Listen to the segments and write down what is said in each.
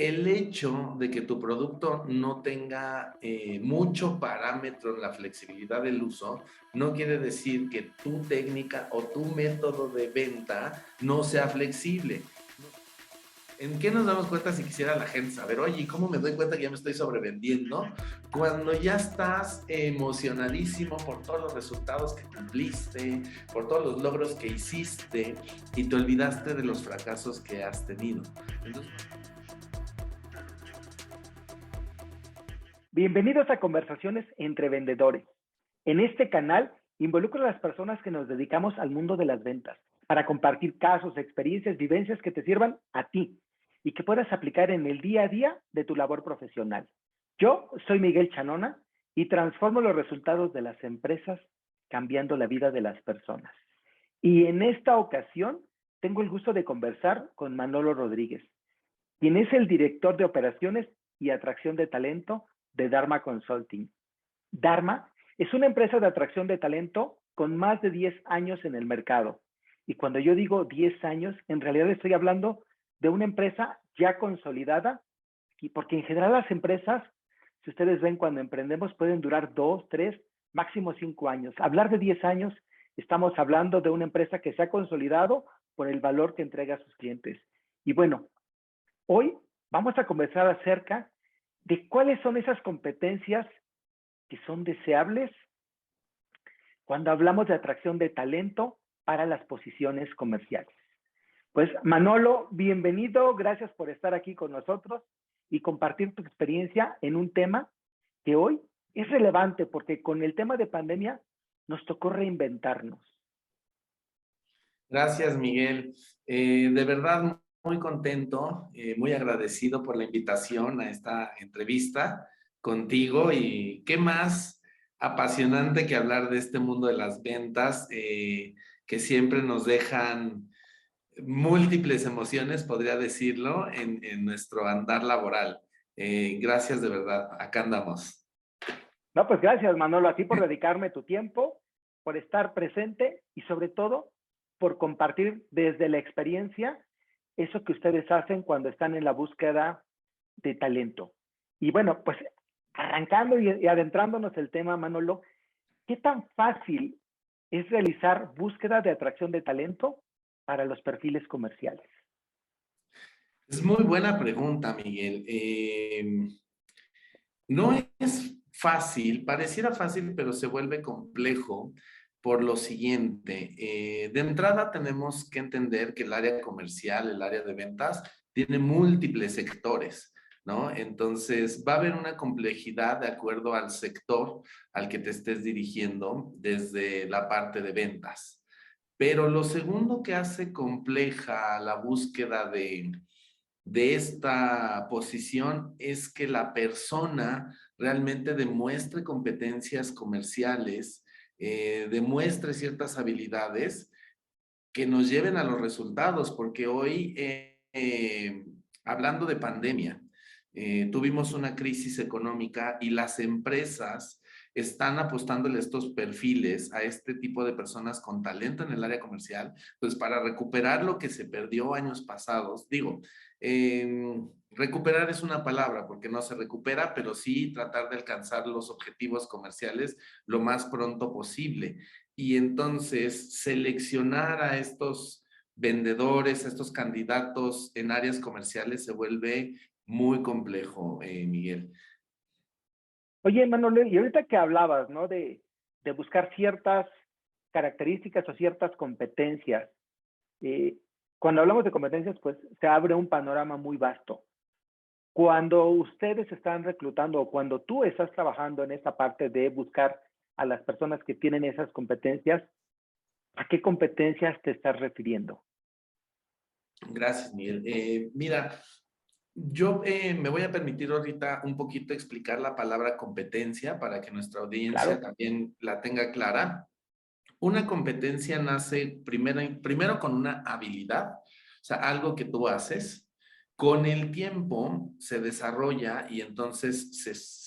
el hecho de que tu producto no tenga mucho parámetro en la flexibilidad del uso, no quiere decir que tu técnica o tu método de venta no sea flexible. ¿En qué nos damos cuenta si quisiera la gente saber, oye, ¿cómo me doy cuenta que ya me estoy sobrevendiendo? Cuando ya estás emocionadísimo por todos los resultados que cumpliste, por todos los logros que hiciste y te olvidaste de los fracasos que has tenido. Entonces, Bienvenidos a Conversaciones entre Vendedores. En este canal involucro a las personas que nos dedicamos al mundo de las ventas para compartir casos, experiencias, vivencias que te sirvan a ti y que puedas aplicar en el día a día de tu labor profesional. Yo soy Miguel Chanona y transformo los resultados de las empresas cambiando la vida de las personas. Y en esta ocasión tengo el gusto de conversar con Manolo Rodríguez, quien es el director de operaciones y atracción de talento de Dharma Consulting. Dharma es una empresa de atracción de talento con más de 10 años en el mercado. Y cuando yo digo 10 años, en realidad estoy hablando de una empresa ya consolidada, y porque en general las empresas, si ustedes ven cuando emprendemos, pueden durar 2, 3, máximo 5 años. Hablar de 10 años, estamos hablando de una empresa que se ha consolidado por el valor que entrega a sus clientes. Y bueno, hoy vamos a conversar acerca de cuáles son esas competencias que son deseables cuando hablamos de atracción de talento para las posiciones comerciales. Pues Manolo, bienvenido, gracias por estar aquí con nosotros y compartir tu experiencia en un tema que hoy es relevante porque con el tema de pandemia nos tocó reinventarnos. gracias, Miguel. De verdad, muy contento, muy agradecido por la invitación a esta entrevista contigo y qué más apasionante que hablar de este mundo de las ventas, que siempre nos dejan múltiples emociones, podría decirlo, en nuestro andar laboral. Gracias de verdad, acá andamos. No, pues gracias Manolo, a ti por dedicarme tu tiempo, por estar presente y sobre todo por compartir desde la experiencia eso que ustedes hacen cuando están en la búsqueda de talento. Y bueno, pues arrancando y adentrándonos el tema, Manolo, ¿qué tan fácil es realizar búsqueda de atracción de talento para los perfiles comerciales? Es muy buena pregunta, Miguel. No es fácil, pareciera fácil, pero se vuelve complejo por lo siguiente. De entrada tenemos que entender que el área comercial, el área de ventas, tiene múltiples sectores, ¿no? Entonces va a haber una complejidad de acuerdo al sector al que te estés dirigiendo desde la parte de ventas. Pero lo segundo que hace compleja la búsqueda de esta posición es que la persona realmente demuestre competencias comerciales, demuestre ciertas habilidades que nos lleven a los resultados, porque hoy, hablando de pandemia, tuvimos una crisis económica y las empresas están apostándole estos perfiles a este tipo de personas con talento en el área comercial, pues para recuperar lo que se perdió años pasados. Digo, recuperar es una palabra porque no se recupera, pero sí tratar de alcanzar los objetivos comerciales lo más pronto posible. Y entonces seleccionar a estos vendedores, a estos candidatos en áreas comerciales se vuelve muy complejo, Miguel. Oye, Manolo, y ahorita que hablabas, ¿no? De buscar ciertas características o ciertas competencias. Eh, Cuando hablamos de competencias, pues se abre un panorama muy vasto. Cuando ustedes están reclutando o cuando tú estás trabajando en esta parte de buscar a las personas que tienen esas competencias, ¿a qué competencias te estás refiriendo? Gracias, Miguel. Mira, yo me voy a permitir ahorita un poquito explicar la palabra competencia para que nuestra audiencia Claro. también la tenga clara. Una competencia nace primero con una habilidad, o sea, algo que tú haces. Con el tiempo se desarrolla y entonces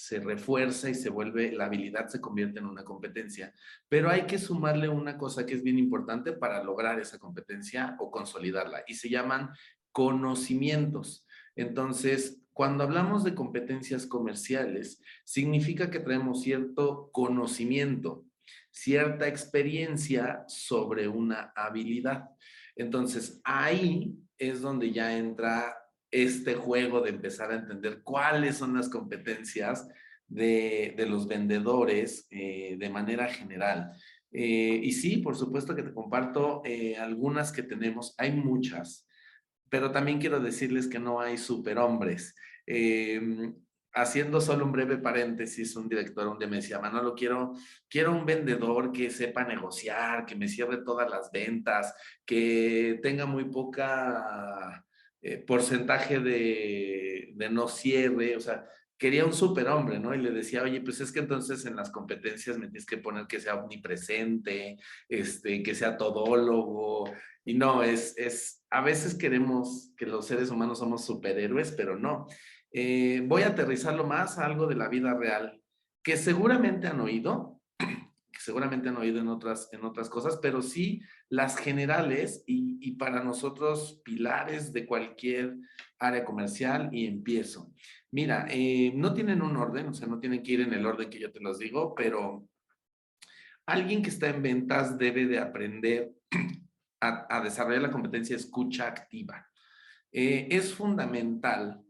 se refuerza y se vuelve, la habilidad se convierte en una competencia. Pero hay que sumarle una cosa que es bien importante para lograr esa competencia o consolidarla y se llaman conocimientos. Entonces, Cuando hablamos de competencias comerciales, significa que traemos cierto conocimiento, cierta experiencia sobre una habilidad. Entonces, ahí es donde ya entra este juego de empezar a entender cuáles son las competencias de los vendedores de manera general. Y sí, por supuesto que te comparto algunas que tenemos, hay muchas, pero también quiero decirles que no hay superhombres. Haciendo solo un breve paréntesis, un director un día me decía, Manolo, quiero un vendedor que sepa negociar, que me cierre todas las ventas, que tenga muy poca porcentaje de no cierre, o sea, quería un superhombre, ¿no? Y le decía, oye, pues es que entonces en las competencias me tienes que poner que sea omnipresente, que sea todólogo, y no, a veces queremos que los seres humanos somos superhéroes, pero no. Voy a aterrizarlo más a algo de la vida real, que seguramente han oído, que seguramente han oído en otras cosas, pero sí las generales y para nosotros pilares de cualquier área comercial y empiezo. Mira, no tienen un orden, o sea, no tienen que ir en el orden que yo te los digo, pero alguien que está en ventas debe de aprender a desarrollar la competencia escucha activa. Es fundamental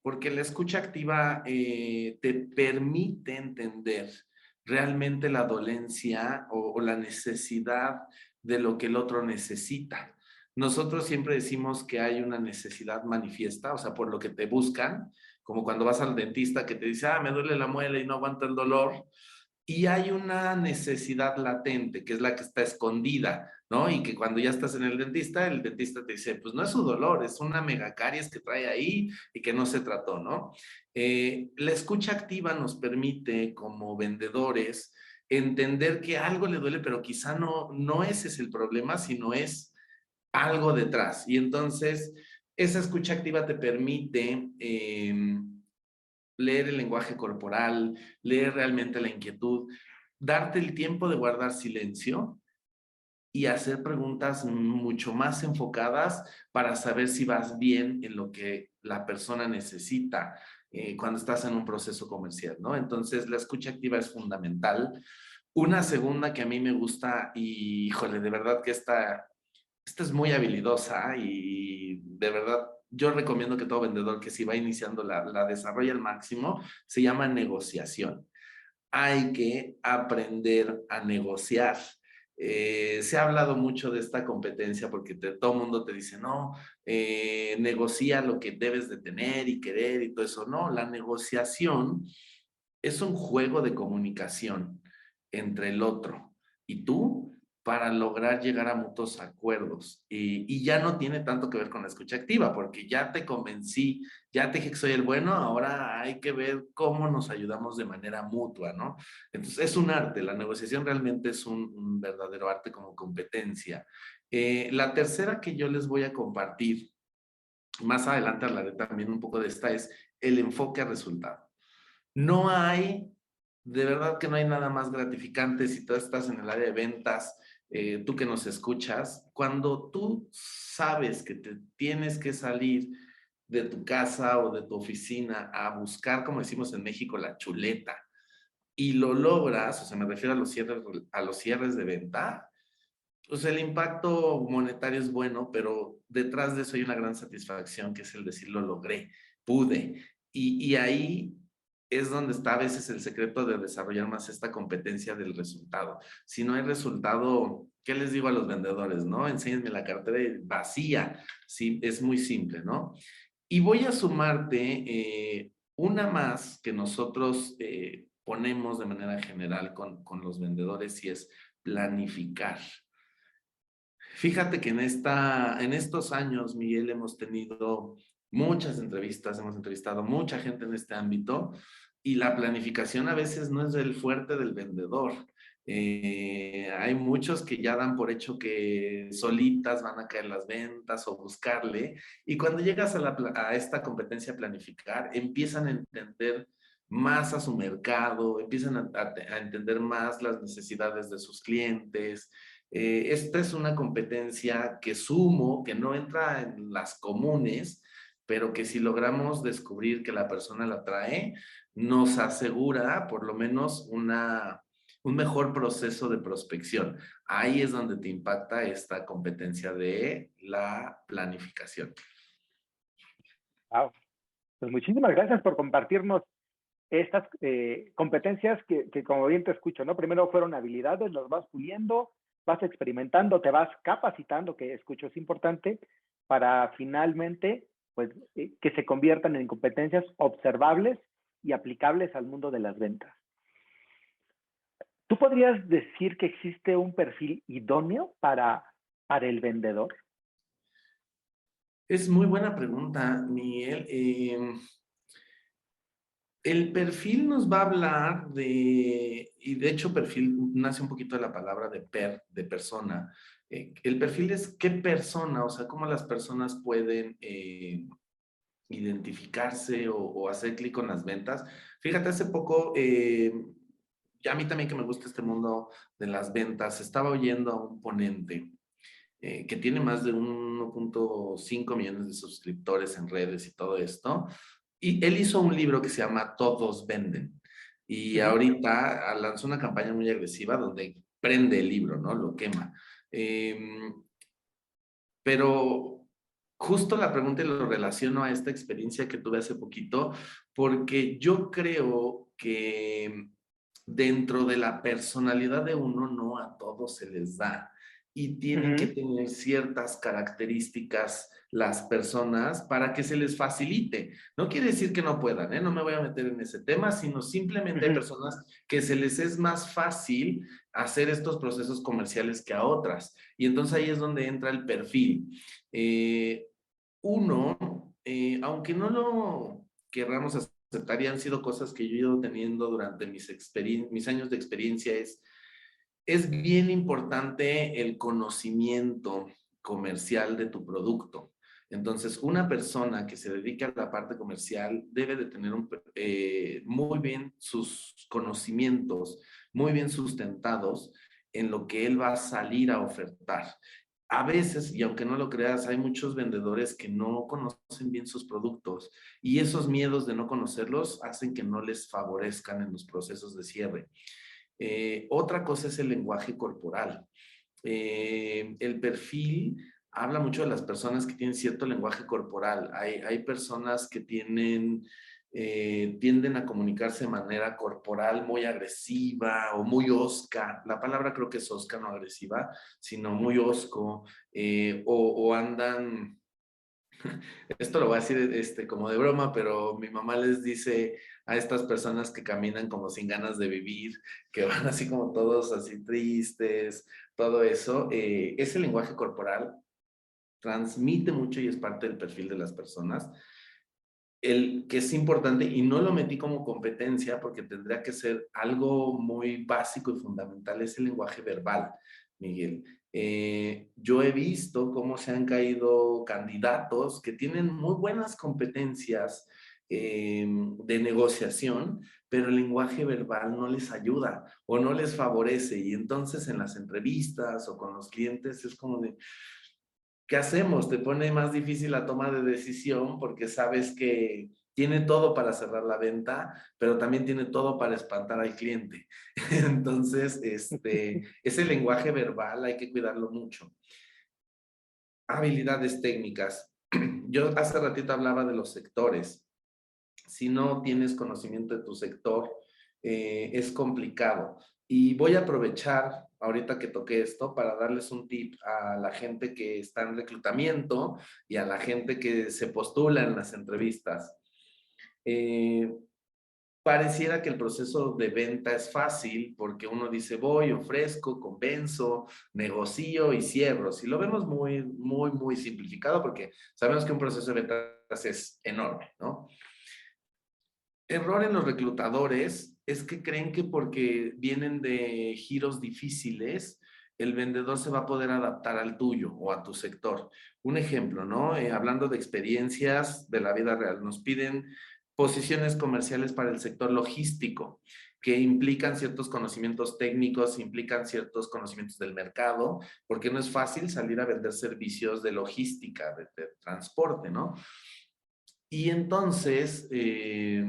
porque la escucha activa te permite entender realmente la dolencia o la necesidad de lo que el otro necesita. Nosotros siempre decimos que hay una necesidad manifiesta, o sea, por lo que te buscan, como cuando vas al dentista que te dice, me duele la muela y no aguanta el dolor, y hay una necesidad latente, que es la que está escondida, ¿no? Y que cuando ya estás en el dentista te dice, pues no es su dolor, es una megacaries que trae ahí y que no se trató, ¿no? La escucha activa nos permite, como vendedores, entender que algo le duele, pero quizá no ese es el problema, sino es algo detrás. Y entonces, esa escucha activa te permite leer el lenguaje corporal, leer realmente la inquietud, darte el tiempo de guardar silencio y hacer preguntas mucho más enfocadas para saber si vas bien en lo que la persona necesita cuando estás en un proceso comercial, ¿no? Entonces, la escucha activa es fundamental. Una segunda que a mí me gusta y, híjole, de verdad que esta es muy habilidosa y de verdad yo recomiendo que todo vendedor que si va iniciando la desarrolle al máximo, se llama negociación. Hay que aprender a negociar. Se ha hablado mucho de esta competencia porque todo el mundo te dice, no, negocia lo que debes de tener y querer y todo eso. No, la negociación es un juego de comunicación entre el otro y tú para lograr llegar a mutuos acuerdos. Y ya no tiene tanto que ver con la escucha activa, porque ya te convencí, ya te dije que soy el bueno, ahora hay que ver cómo nos ayudamos de manera mutua, ¿no? Entonces, es un arte, la negociación realmente es un verdadero arte como competencia. La tercera que yo les voy a compartir, más adelante hablaré también un poco de esta, es el enfoque a resultado. No hay, de verdad que no hay nada más gratificante si tú estás en el área de ventas, tú que nos escuchas, cuando tú sabes que te tienes que salir de tu casa o de tu oficina a buscar, como decimos en México, la chuleta, y lo logras, o sea, me refiero a los cierres de venta, pues el impacto monetario es bueno, pero detrás de eso hay una gran satisfacción, que es el decir, lo logré, pude. Y ahí es donde está a veces el secreto de desarrollar más esta competencia del resultado. Si no hay resultado, ¿qué les digo a los vendedores, no? Enséñenme la cartera vacía. Sí, es muy simple, ¿no? Y voy a sumarte una más que nosotros ponemos de manera general con los vendedores y es planificar. Fíjate que en estos años, Miguel, hemos tenido muchas entrevistas, hemos entrevistado mucha gente en este ámbito y la planificación a veces no es el fuerte del vendedor. Hay muchos que ya dan por hecho que solitas van a caer las ventas o buscarle y cuando llegas a esta competencia a planificar, empiezan a entender más a su mercado, empiezan a entender más las necesidades de sus clientes. Esta es una competencia que sumo, que no entra en las comunes, pero que si logramos descubrir que la persona la trae, nos asegura por lo menos un mejor proceso de prospección. Ahí es donde te impacta esta competencia de la planificación. Wow. Pues muchísimas gracias por compartirnos estas competencias que, como bien te escucho, ¿no? Primero fueron habilidades, las vas puliendo, vas experimentando, te vas capacitando, que escucho es importante, para finalmente, pues, que se conviertan en competencias observables y aplicables al mundo de las ventas. ¿Tú podrías decir que existe un perfil idóneo para el vendedor? Es muy buena pregunta, Miguel. El perfil nos va a hablar de, y de hecho perfil nace un poquito de la palabra de persona. El perfil es qué persona, o sea, cómo las personas pueden identificarse o hacer clic con las ventas. Fíjate, hace poco, ya a mí también que me gusta este mundo de las ventas, estaba oyendo a un ponente que tiene más de 1.5 millones de suscriptores en redes y todo esto. Y él hizo un libro que se llama Todos Venden. Y ahorita lanzó una campaña muy agresiva donde prende el libro, ¿no? Lo quema. Pero justo la pregunta lo relaciono a esta experiencia que tuve hace poquito, porque yo creo que dentro de la personalidad de uno, no a todos se les da. Y tienen que tener ciertas características las personas para que se les facilite. No quiere decir que no puedan, ¿eh? No me voy a meter en ese tema, sino simplemente hay personas que se les es más fácil hacer estos procesos comerciales que a otras. Y entonces ahí es donde entra el perfil. Uno, aunque no lo querramos aceptar, y han sido cosas que yo he ido teniendo durante mis años de experiencia, es bien importante el conocimiento comercial de tu producto. Entonces, una persona que se dedica a la parte comercial debe de tener muy bien sus conocimientos, muy bien sustentados en lo que él va a salir a ofertar. A veces, y aunque no lo creas, hay muchos vendedores que no conocen bien sus productos y esos miedos de no conocerlos hacen que no les favorezcan en los procesos de cierre. Otra cosa es el lenguaje corporal. El perfil habla mucho de las personas que tienen cierto lenguaje corporal. Hay personas que tienden a comunicarse de manera corporal muy agresiva o muy hosca. La palabra creo que es hosca, no agresiva, sino muy hosco. O andan, esto lo voy a decir como de broma, pero mi mamá les dice a estas personas que caminan como sin ganas de vivir, que van así como todos así tristes, todo eso, ese lenguaje corporal transmite mucho y es parte del perfil de las personas. El que es importante, y no lo metí como competencia porque tendría que ser algo muy básico y fundamental, es el lenguaje verbal, Miguel. Yo he visto cómo se han caído candidatos que tienen muy buenas competencias de negociación, pero el lenguaje verbal no les ayuda o no les favorece. Y entonces en las entrevistas o con los clientes es como de, ¿qué hacemos? Te pone más difícil la toma de decisión porque sabes que tiene todo para cerrar la venta, pero también tiene todo para espantar al cliente. Entonces, ese lenguaje verbal hay que cuidarlo mucho. Habilidades técnicas. Yo hace ratito hablaba de los sectores. Si no tienes conocimiento de tu sector, es complicado. Y voy a aprovechar ahorita que toqué esto para darles un tip a la gente que está en reclutamiento y a la gente que se postula en las entrevistas. Eh, Pareciera que el proceso de venta es fácil porque uno dice voy, ofrezco, convenzo, negocio y cierro. Si lo vemos muy, muy, muy simplificado porque sabemos que un proceso de ventas es enorme, ¿no? Error en los reclutadores es que creen que porque vienen de giros difíciles, el vendedor se va a poder adaptar al tuyo o a tu sector. Un ejemplo, ¿no? Hablando de experiencias de la vida real, nos piden posiciones comerciales para el sector logístico, que implican ciertos conocimientos técnicos, implican ciertos conocimientos del mercado, porque no es fácil salir a vender servicios de logística, de transporte, ¿no? Y entonces, te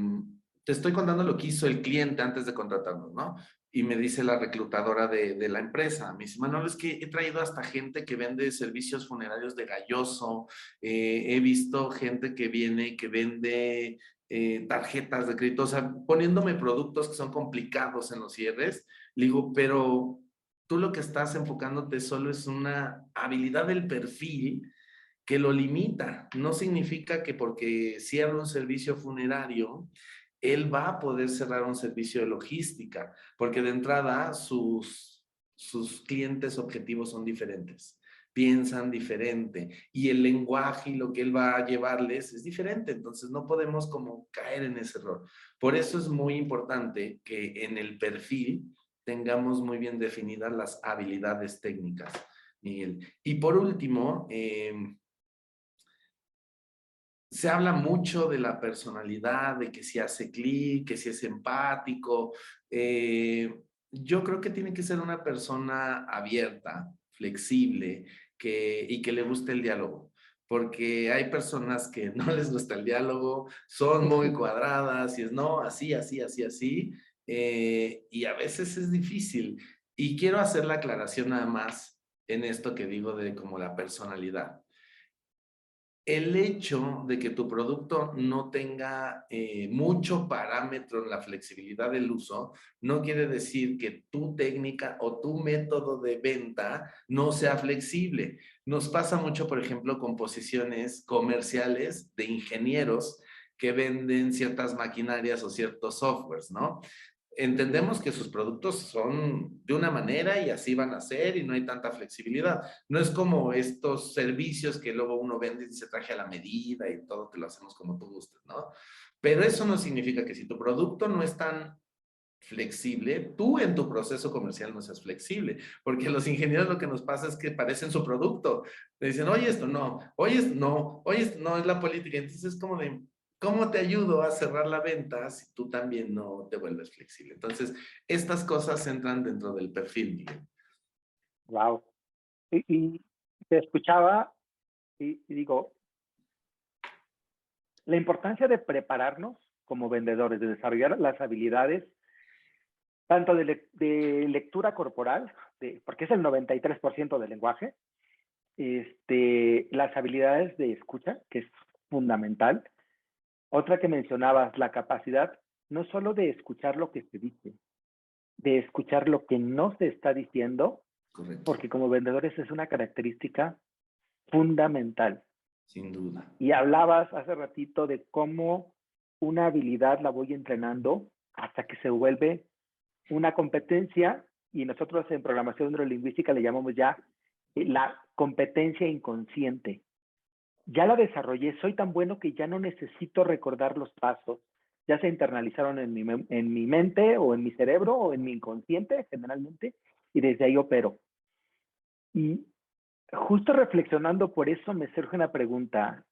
estoy contando lo que hizo el cliente antes de contratarnos, ¿no? Y me dice la reclutadora de la empresa, me dice, Manuel, es que he traído hasta gente que vende servicios funerarios de Galloso, he visto gente que viene, que vende tarjetas de crédito, o sea, poniéndome productos que son complicados en los cierres. Le digo, pero tú lo que estás enfocándote solo es una habilidad del perfil que lo limita. No significa que porque cierra un servicio funerario, él va a poder cerrar un servicio de logística, porque de entrada sus clientes objetivos son diferentes, piensan diferente y el lenguaje y lo que él va a llevarles es diferente, entonces no podemos como caer en ese error. Por eso es muy importante que en el perfil tengamos muy bien definidas las habilidades técnicas, Miguel. Y por último, se habla mucho de la personalidad, de que si hace clic, que si es empático. Yo creo que tiene que ser una persona abierta, flexible, y que le guste el diálogo. Porque hay personas que no les gusta el diálogo, son muy cuadradas y es no, así, así, así, así. Y a veces es difícil. Y quiero hacer la aclaración nada más en esto que digo de como la personalidad. El hecho de que tu producto no tenga mucho parámetro en la flexibilidad del uso, no quiere decir que tu técnica o tu método de venta no sea flexible. Nos pasa mucho, por ejemplo, con posiciones comerciales de ingenieros que venden ciertas maquinarias o ciertos softwares, ¿no? Entendemos que sus productos son de una manera y así van a ser y no hay tanta flexibilidad. No es como estos servicios que luego uno vende y se traje a la medida y todo te lo hacemos como tú gustes, ¿no? Pero eso no significa que si tu producto no es tan flexible, tú en tu proceso comercial no seas flexible, porque los ingenieros lo que nos pasa es que parecen su producto. Le dicen, oye, esto no, oye, esto no, oye, esto no es la política. Entonces es como de, ¿cómo te ayudo a cerrar la venta si tú también no te vuelves flexible? Entonces, estas cosas entran dentro del perfil, Miguel. Wow. Y te escuchaba y digo, la importancia de prepararnos como vendedores, de desarrollar las habilidades tanto de lectura corporal, porque es el 93% del lenguaje, las habilidades de escucha, que es fundamental. Otra que mencionabas, la capacidad no solo de escuchar lo que se dice, de escuchar lo que no se está diciendo, Correcto, porque como vendedores es una característica fundamental. sin duda. Y hablabas hace ratito de cómo una habilidad la voy entrenando hasta que se vuelve una competencia, y nosotros en programación neurolingüística le llamamos ya la competencia inconsciente. Ya la desarrollé, soy tan bueno que ya no necesito recordar los pasos, ya se internalizaron en mi mente o en mi cerebro o en mi inconsciente generalmente, y desde ahí opero. Y justo reflexionando por eso me surge una pregunta,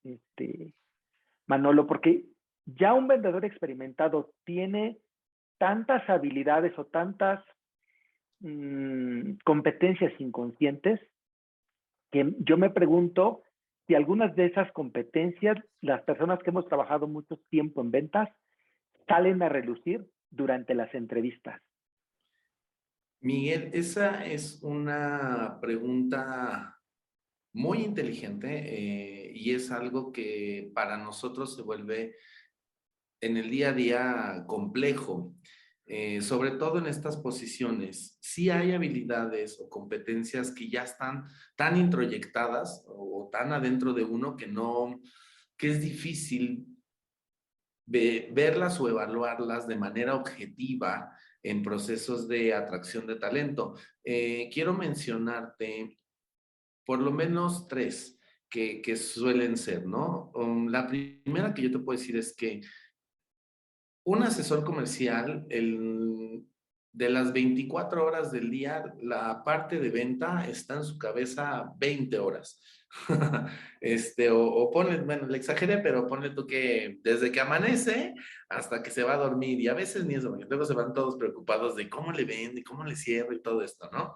Manolo, porque ya un vendedor experimentado tiene tantas habilidades o tantas competencias inconscientes que yo me pregunto si algunas de esas competencias, las personas que hemos trabajado mucho tiempo en ventas, salen a relucir durante las entrevistas. Miguel, esa es una pregunta muy inteligente y es algo que para nosotros se vuelve en el día a día complejo, sobre todo en estas posiciones. Sí hay habilidades o competencias que ya están tan introyectadas o tan adentro de uno que no, que es difícil verlas o evaluarlas de manera objetiva en procesos de atracción de talento. Quiero mencionarte por lo menos tres que suelen ser, ¿no? La primera que yo te puedo decir es que un asesor comercial, de las 24 horas del día, la parte de venta está en su cabeza 20 horas. O ponle, bueno, le exageré, pero ponle tú que desde que amanece hasta que se va a dormir, y a veces ni eso, porque luego se van todos preocupados de cómo le vende, cómo le cierro y todo esto, ¿no?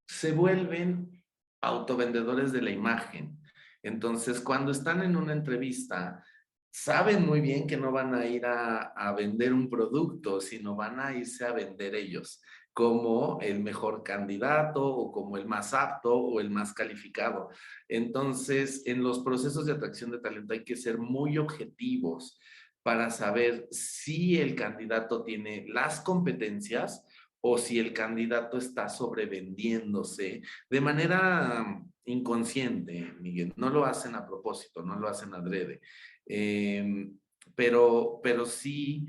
Se vuelven autovendedores de la imagen. Entonces, cuando están en una entrevista, saben muy bien que no van a ir a vender un producto, sino van a irse a vender ellos como el mejor candidato o como el más apto o el más calificado. Entonces, en los procesos de atracción de talento hay que ser muy objetivos para saber si el candidato tiene las competencias o si el candidato está sobrevendiéndose de manera inconsciente, Miguel. No lo hacen a propósito, no lo hacen adrede. Eh, pero sí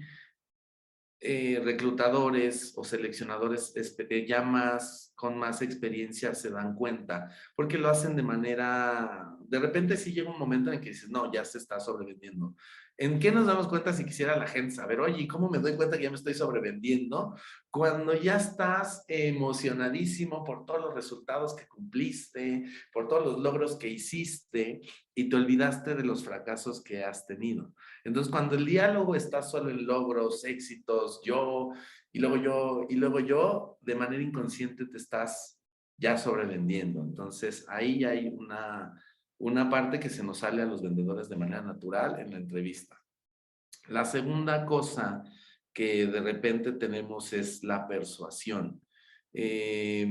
reclutadores o seleccionadores ya más, con más experiencia se dan cuenta, porque lo hacen de manera, de repente sí llega un momento en que dices, no, ya se está sobrevendiendo. ¿En qué nos damos cuenta si quisiera la gente saber, oye, ¿cómo me doy cuenta que ya me estoy sobrevendiendo? Cuando ya estás emocionadísimo por todos los resultados que cumpliste, por todos los logros que hiciste y te olvidaste de los fracasos que has tenido. Entonces, cuando el diálogo está solo en logros, éxitos, yo, y luego yo, y luego yo, de manera inconsciente te estás ya sobrevendiendo. Entonces, ahí hay una parte que se nos sale a los vendedores de manera natural en la entrevista. La segunda cosa que de repente tenemos es la persuasión. Eh,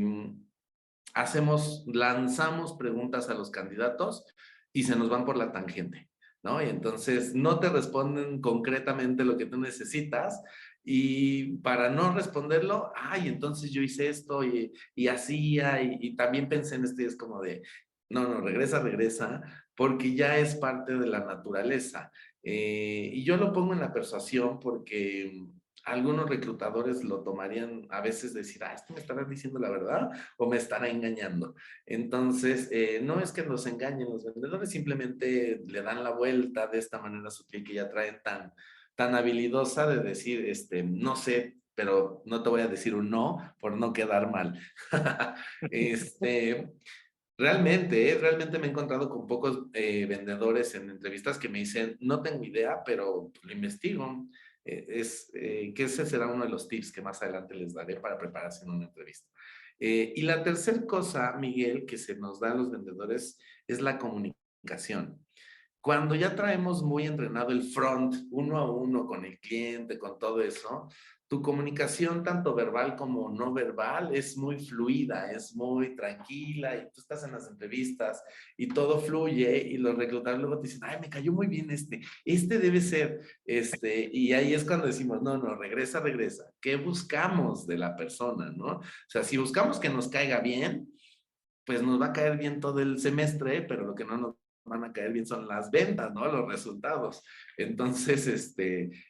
lanzamos preguntas a los candidatos y se nos van por la tangente, ¿no? Y entonces no te responden concretamente lo que tú necesitas y para no responderlo, ay, entonces yo hice esto y hacía y también pensé en esto y es como de, no, no, regresa, regresa, porque ya es parte de la naturaleza. Y yo lo pongo en la persuasión porque algunos reclutadores lo tomarían a veces decir, ah, ¿esto me estará diciendo la verdad o me estará engañando? Entonces, no es que nos engañen los vendedores, simplemente le dan la vuelta de esta manera sutil que ya traen tan habilidosa de decir, no sé, pero no te voy a decir un no por no quedar mal. este, realmente me he encontrado con pocos vendedores en entrevistas que me dicen, no tengo idea, pero lo investigo. Que ese será uno de los tips que más adelante les daré para prepararse en una entrevista. Y la tercera cosa, Miguel, que se nos da a los vendedores es la comunicación. Cuando ya traemos muy entrenado el front, uno a uno con el cliente, con todo eso, tu comunicación, tanto verbal como no verbal, es muy fluida, es muy tranquila y tú estás en las entrevistas y todo fluye y los reclutadores luego te dicen, ay, me cayó muy bien este debe ser, y ahí es cuando decimos, no, no, regresa, regresa. ¿Qué buscamos de la persona, no? O sea, si buscamos que nos caiga bien, pues nos va a caer bien todo el semestre, pero lo que no nos van a caer bien son las ventas, ¿no? Los resultados. Entonces,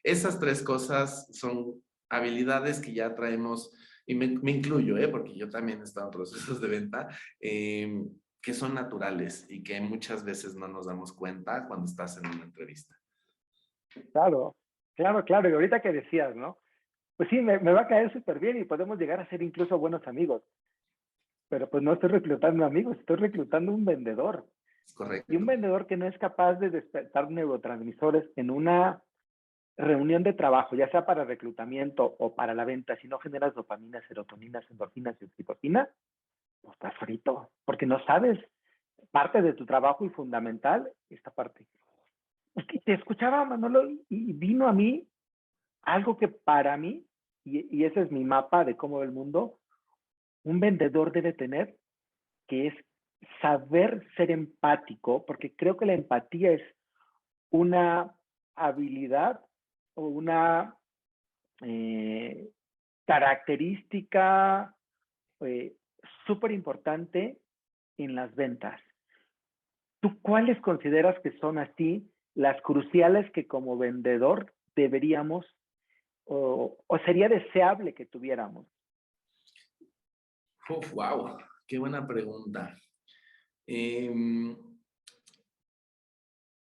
esas tres cosas son habilidades que ya traemos, y me incluyo, porque yo también he estado en procesos de venta, que son naturales y que muchas veces no nos damos cuenta cuando estás en una entrevista. Claro, claro, claro. Y ahorita que decías, ¿no? Pues sí, me va a caer súper bien y podemos llegar a ser incluso buenos amigos. Pero pues no estoy reclutando amigos, estoy reclutando un vendedor. Es Y un correcto. vendedor que no es capaz de despertar neurotransmisores en una reunión de trabajo, ya sea para reclutamiento o para la venta, si no generas dopamina, serotoninas, endorfinas y oxitocina, pues estás frito, porque no sabes parte de tu trabajo y fundamental esta parte. Es que te escuchaba, Manolo, y vino a mí algo que para mí, y ese es mi mapa de cómo ve el mundo, un vendedor debe tener, que es saber ser empático, porque creo que la empatía es una habilidad o una eh, característica eh, súper importante en las ventas. ¿Tú cuáles consideras que son así las cruciales que como vendedor deberíamos o sería deseable que tuviéramos? Wow, qué buena pregunta.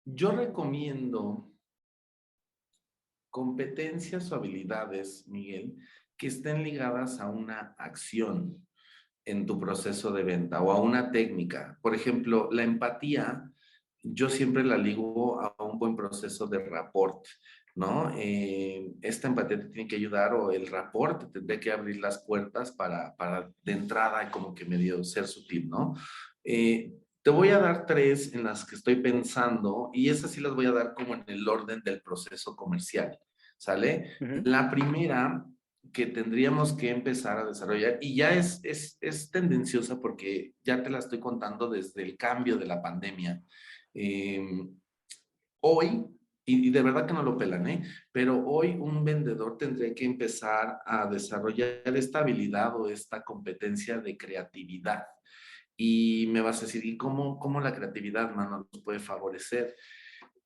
Yo recomiendo competencias o habilidades, Miguel, que estén ligadas a una acción en tu proceso de venta o a una técnica. Por ejemplo, la empatía, yo siempre la ligo a un buen proceso de rapport, ¿no? Esta empatía te tiene que ayudar o el rapport te tendrá que abrir las puertas para de entrada como que medio ser sutil, ¿no? Te voy a dar tres en las que estoy pensando y esas sí las voy a dar como en el orden del proceso comercial, ¿sale? Ujú. La primera que tendríamos que empezar a desarrollar y ya es tendenciosa porque ya te la estoy contando desde el cambio de la pandemia. Eh, Hoy, y de verdad que no lo pelan, ¿eh? Pero hoy un vendedor tendría que empezar a desarrollar esta habilidad o esta competencia de creatividad. Y me vas a decir, ¿y cómo la creatividad, mano, nos puede favorecer?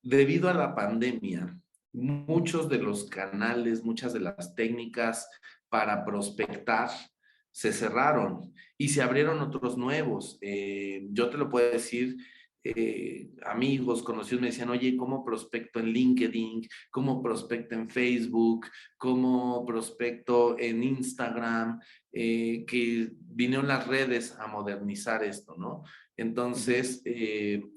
Debido a la pandemia, muchos de los canales, muchas de las técnicas para prospectar se cerraron y se abrieron otros nuevos. Yo te lo puedo decir, amigos, conocidos me decían, oye, ¿cómo prospecto en LinkedIn? ¿Cómo prospecto en Facebook? ¿Cómo prospecto en Instagram? Que vinieron las redes a modernizar esto, ¿no? Ujú. Entonces,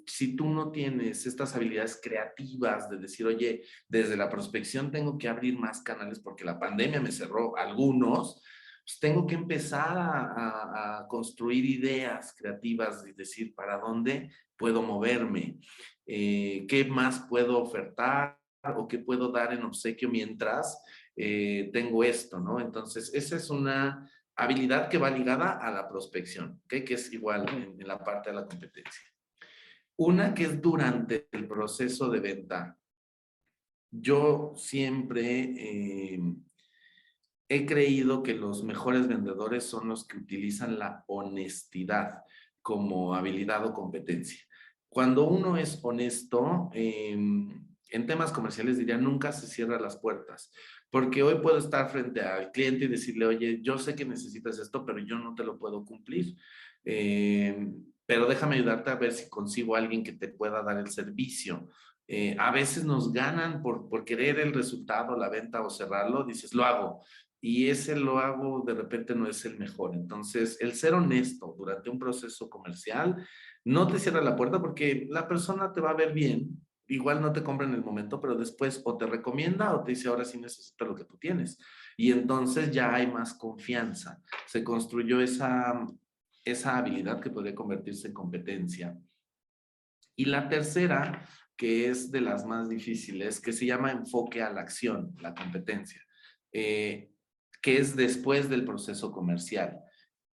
si tú no tienes estas habilidades creativas de decir, oye, desde la prospección tengo que abrir más canales porque la pandemia me cerró algunos, pues tengo que empezar a construir ideas creativas y decir para dónde puedo moverme, qué más puedo ofertar o qué puedo dar en obsequio mientras tengo esto, ¿no? Entonces, esa es una habilidad que va ligada a la prospección, ¿okay? Que es igual Ujú. en la parte de la competencia. Una que es durante el proceso de venta. Yo siempre he creído que los mejores vendedores son los que utilizan la honestidad como habilidad o competencia. Cuando uno es honesto, en temas comerciales diría, nunca se cierra las puertas, porque hoy puedo estar frente al cliente y decirle, oye, yo sé que necesitas esto, pero yo no te lo puedo cumplir. Pero déjame ayudarte a ver si consigo a alguien que te pueda dar el servicio. A veces nos ganan por querer el resultado, la venta o cerrarlo, dices, lo hago y ese lo hago de repente no es el mejor. Entonces, el ser honesto durante un proceso comercial no te cierra la puerta porque la persona te va a ver bien, igual no te compra en el momento, pero después o te recomienda o te dice, ahora sí necesito lo que tú tienes. Y entonces ya hay más confianza. Se construyó esa habilidad que podría convertirse en competencia. Y la tercera, que es de las más difíciles, que se llama enfoque a la acción, la competencia. Eh, que es después del proceso comercial,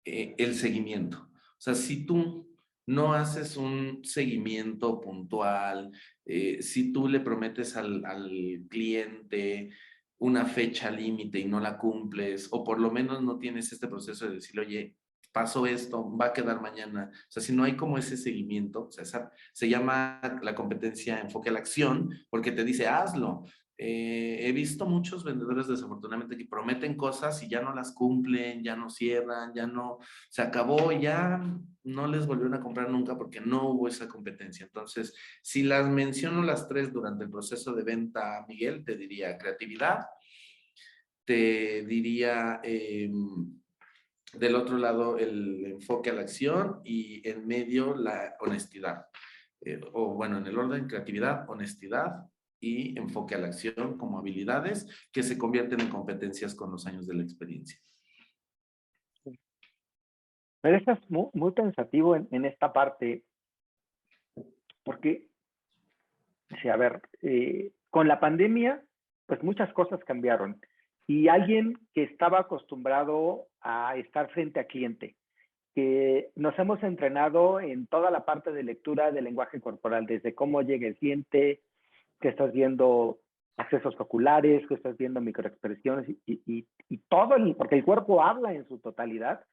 el seguimiento. O sea, si tú no haces un seguimiento puntual, si tú le prometes al cliente una fecha límite y no la cumples, o por lo menos no tienes este proceso de decirle, oye, pasó esto, va a quedar mañana. O sea, si no hay como ese seguimiento, o sea, se llama la competencia enfoque a la acción, porque te dice, hazlo. He visto muchos vendedores desafortunadamente que prometen cosas y ya no las cumplen, ya no cierran, ya no, se acabó, ya no les volvieron a comprar nunca porque no hubo esa competencia. Entonces, si las menciono las tres durante el proceso de venta, Miguel, te diría creatividad, te diría del otro lado el enfoque a la acción y en medio la honestidad. O bueno, en el orden creatividad, honestidad y enfoque a la acción como habilidades que se convierten en competencias con los años de la experiencia. Pero estás muy pensativo en esta parte, porque, sí, a ver, con la pandemia, pues muchas cosas cambiaron. Y alguien que estaba acostumbrado a estar frente a cliente, que nos hemos entrenado en toda la parte de lectura del lenguaje corporal, desde cómo llega el cliente, que estás viendo accesos oculares, que estás viendo microexpresiones y todo, porque el cuerpo habla en su totalidad,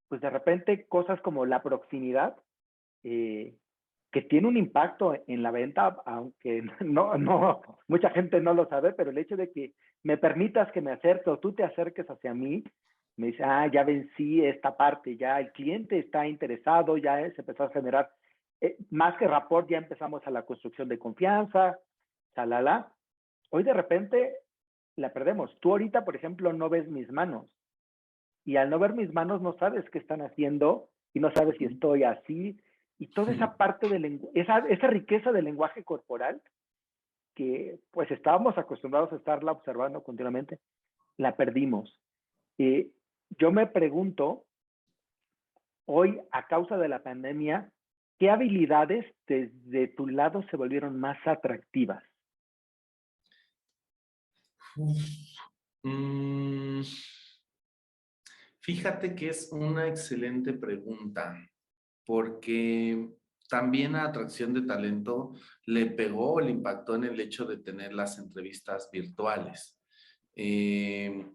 pues de repente cosas como la proximidad, eh, que tiene un impacto en la venta, aunque mucha gente no lo sabe, pero el hecho de que me permitas que me acerque o tú te acerques hacia mí, me dice, ya vencí esta parte, ya el cliente está interesado, ya se empezó a generar, más que rapport, ya empezamos a la construcción de confianza, talala. Hoy de repente la perdemos. Tú ahorita, por ejemplo, no ves mis manos y al no ver mis manos no sabes qué están haciendo y no sabes si estoy así. Y toda esa parte de esa riqueza del lenguaje corporal que pues estábamos acostumbrados a estarla observando continuamente, la perdimos. Eh, yo me pregunto, hoy a causa de la pandemia, ¿Qué habilidades desde tu lado se volvieron más atractivas? Uf, mm, fíjate que es una excelente pregunta, porque también a atracción de talento le pegó, le impactó en el hecho de tener las entrevistas virtuales. Eh,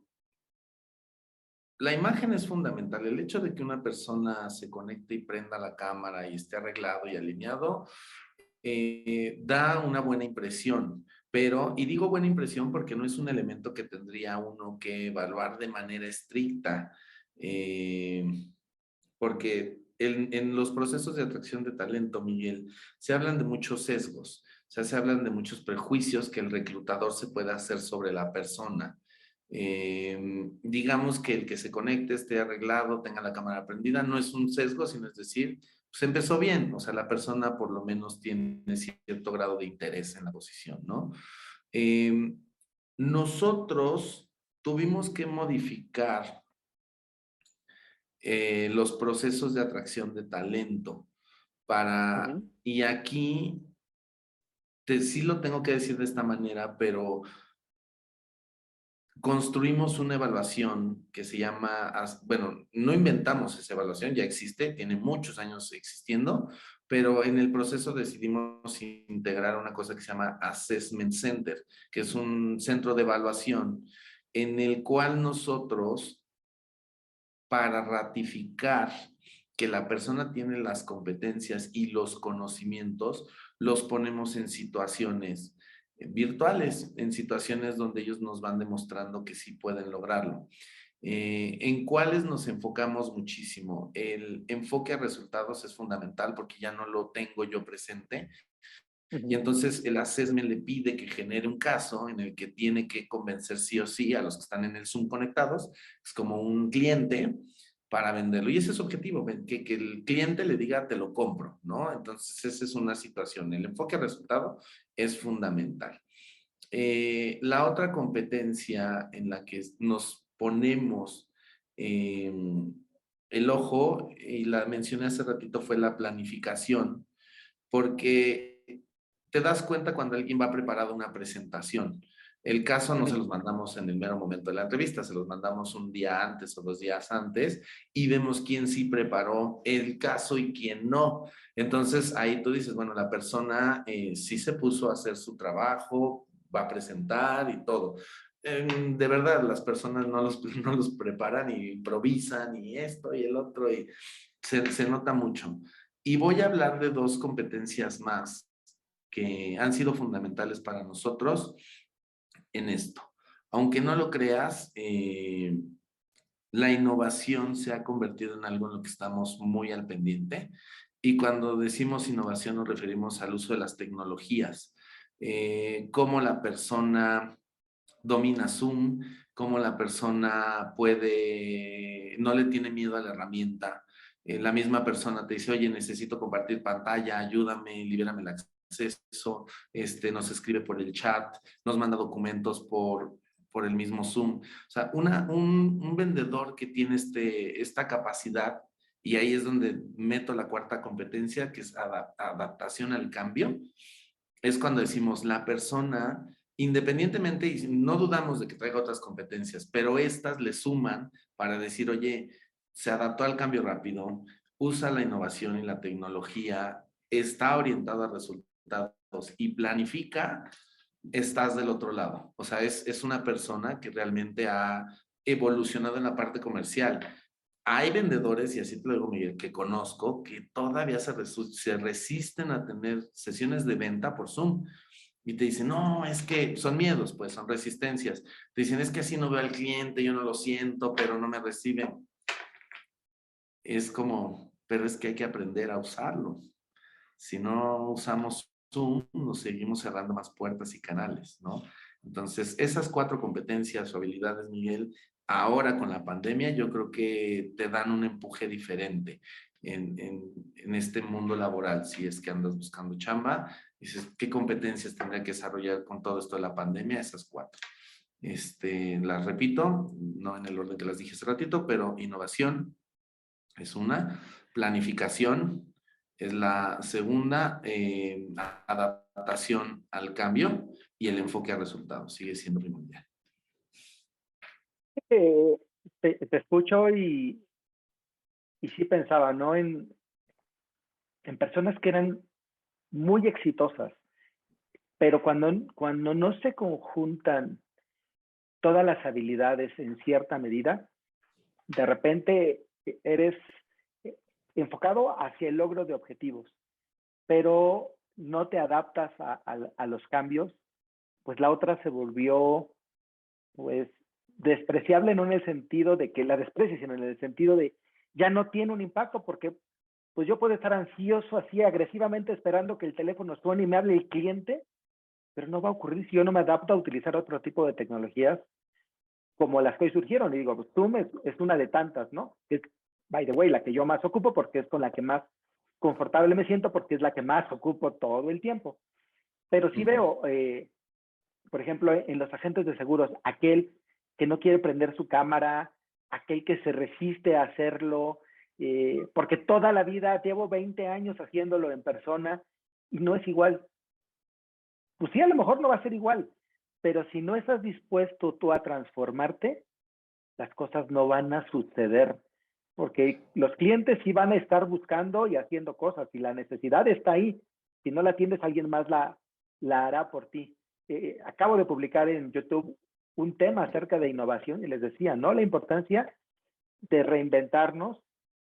la imagen es fundamental. El hecho de que una persona se conecte y prenda la cámara y esté arreglado y alineado, da una buena impresión. Pero, y digo buena impresión porque no es un elemento que tendría uno que evaluar de manera estricta, eh, porque en los procesos de atracción de talento, Miguel, se hablan de muchos sesgos, o sea, se hablan de muchos prejuicios que el reclutador se puede hacer sobre la persona. Digamos que el que se conecte esté arreglado, tenga la cámara prendida, no es un sesgo, sino es decir, pues empezó bien, o sea, la persona por lo menos tiene cierto grado de interés en la posición, ¿no? Eh, nosotros tuvimos que modificar los procesos de atracción de talento para, Ujú, y aquí sí lo tengo que decir de esta manera, pero construimos una evaluación que se llama, bueno, no inventamos esa evaluación, ya existe, tiene muchos años existiendo, pero en el proceso decidimos integrar una cosa que se llama Assessment Center, que es un centro de evaluación en el cual nosotros, para ratificar que la persona tiene las competencias y los conocimientos, los ponemos en situaciones virtuales, en situaciones donde ellos nos van demostrando que sí pueden lograrlo. ¿En cuáles nos enfocamos muchísimo? El enfoque a resultados es fundamental porque ya no lo tengo yo presente, y ujú. entonces el assessment le pide que genere un caso en el que tiene que convencer sí o sí a los que están en el Zoom conectados, es como un cliente para venderlo. Y ese es su objetivo, que el cliente le diga te lo compro, ¿no? Entonces esa es una situación. El enfoque al resultado es fundamental. La otra competencia en la que nos ponemos eh, el ojo, y la mencioné hace ratito, fue la planificación, porque te das cuenta cuando alguien va preparado a una presentación. El caso no se Ujú. los mandamos en el mero momento de la entrevista, se los mandamos un día antes o 2 días antes y vemos quién sí preparó el caso y quién no. Entonces ahí tú dices, bueno, la persona sí se puso a hacer su trabajo, va a presentar y todo. De verdad, las personas no los, no los preparan y improvisan y esto y el otro y se nota mucho. Y voy a hablar de dos competencias más que han sido fundamentales para nosotros en esto. Aunque no lo creas, la innovación se ha convertido en algo en lo que estamos muy al pendiente. Y cuando decimos innovación nos referimos al uso de las tecnologías, cómo la persona domina Zoom, cómo la persona puede, no le tiene miedo a la herramienta. La misma persona te dice, oye, necesito compartir pantalla, ayúdame, libérame el acceso, nos escribe por el chat, nos manda documentos por el mismo Zoom. O sea, un vendedor que tiene esta capacidad, y ahí es donde meto la cuarta competencia, que es adaptación al cambio, es cuando decimos la persona, independientemente, y no dudamos de que traiga otras competencias, pero estas le suman para decir, oye, se adaptó al cambio rápido, usa la innovación y la tecnología, está orientado a resultados y planifica, estás del otro lado. O sea, es una persona que realmente ha evolucionado en la parte comercial. Hay vendedores, y así te lo digo, Miguel, que conozco, que todavía se resisten a tener sesiones de venta por Zoom. Y te dicen, no, es que son miedos, pues son resistencias. Te dicen, es que así no veo al cliente, yo no lo siento, pero no me reciben. Es como, pero es que hay que aprender a usarlo. Si no usamos Zoom, nos seguimos cerrando más puertas y canales, ¿no? Entonces, esas cuatro competencias o habilidades, Miguel, ahora con la pandemia, yo creo que te dan un empuje diferente en este mundo laboral. Si es que andas buscando chamba, dices, ¿qué competencias tendría que desarrollar con todo esto de la pandemia? Esas cuatro. Las repito, no en el orden que las dije hace ratito, pero innovación es una, planificación, Es la segunda, adaptación al cambio, y el enfoque a resultados sigue siendo primordial. Eh, te escucho y sí pensaba, ¿no? En personas que eran muy exitosas, pero cuando no se conjuntan todas las habilidades en cierta medida, de repente eres enfocado hacia el logro de objetivos, pero no te adaptas a los cambios, pues la otra se volvió, pues, despreciable, no en el sentido de que la desprecies, sino en el sentido de ya no tiene un impacto porque pues yo puedo estar ansioso así agresivamente esperando que el teléfono suene y me hable el cliente, pero no va a ocurrir si yo no me adapto a utilizar otro tipo de tecnologías como las que hoy surgieron. Y digo, pues Zoom es una de tantas, ¿no? Es, by the way, la que yo más ocupo porque es con la que más confortable me siento porque es la que más ocupo todo el tiempo. Pero sí veo, por ejemplo, en los agentes de seguros, aquel que no quiere prender su cámara, aquel que se resiste a hacerlo, porque toda la vida llevo 20 años haciéndolo en persona y no es igual. Pues sí, a lo mejor no va a ser igual, pero si no estás dispuesto tú a transformarte, las cosas no van a suceder, porque los clientes sí van a estar buscando y haciendo cosas y la necesidad está ahí. Si no la atiendes, alguien más la hará por ti. Acabo de publicar en YouTube un tema acerca de innovación y les decía, ¿no? La importancia de reinventarnos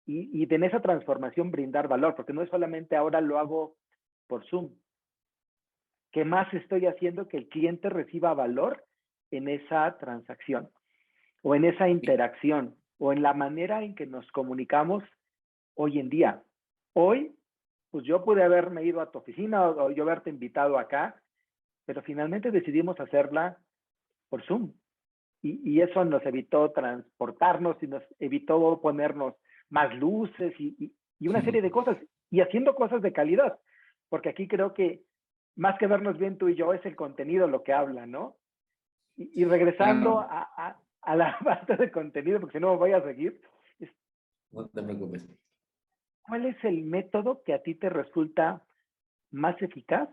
y de en esa transformación brindar valor, porque no es solamente ahora lo hago por Zoom. ¿Qué más estoy haciendo que el cliente reciba valor en esa transacción o en esa interacción o en la manera en que nos comunicamos hoy en día? Hoy, pues yo pude haberme ido a tu oficina o yo haberte invitado acá, pero finalmente decidimos hacerla por Zoom. Y eso nos evitó transportarnos y nos evitó ponernos más luces y una serie de cosas. Y haciendo cosas de calidad. Porque aquí creo que más que vernos bien tú y yo, es el contenido lo que habla, ¿no? Y regresando Claro, a la parte de contenido, porque si no me voy a seguir, es, no te preocupes. ¿cuál es el método que a ti te resulta más eficaz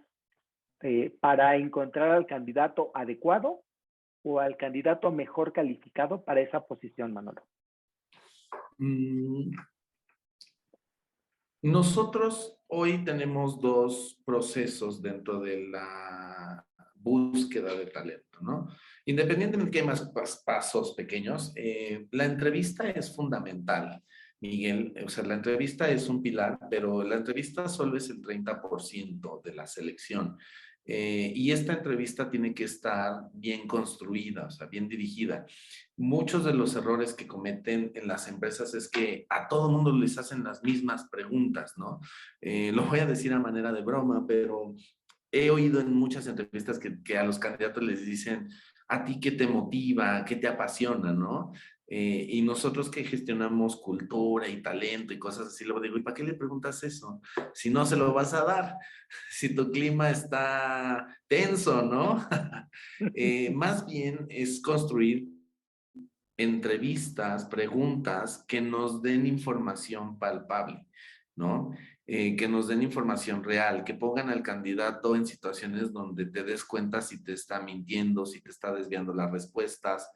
para encontrar al candidato adecuado o al candidato mejor calificado para esa posición, Manolo? Mm, Nosotros hoy tenemos dos procesos dentro de la búsqueda de talento, ¿no? Independientemente de que hay más pasos pequeños, la entrevista es fundamental, Miguel. O sea, la entrevista es un pilar, pero la entrevista solo es el 30% de la selección. Y esta entrevista tiene que estar bien construida, o sea, bien dirigida. Muchos de los errores que cometen en las empresas es que a todo mundo les hacen las mismas preguntas, ¿no? Lo voy a decir a manera de broma, pero he oído en muchas entrevistas que a los candidatos les dicen, ¿a ti qué te motiva? ¿Qué te apasiona? ¿No? Y nosotros que gestionamos cultura y talento y cosas así, luego digo, ¿y para qué le preguntas eso? Si no se lo vas a dar, si tu clima está tenso, ¿no? Más bien es construir entrevistas, preguntas que nos den información palpable, ¿no? Que nos den información real, que pongan al candidato en situaciones donde te des cuenta si te está mintiendo, si te está desviando las respuestas.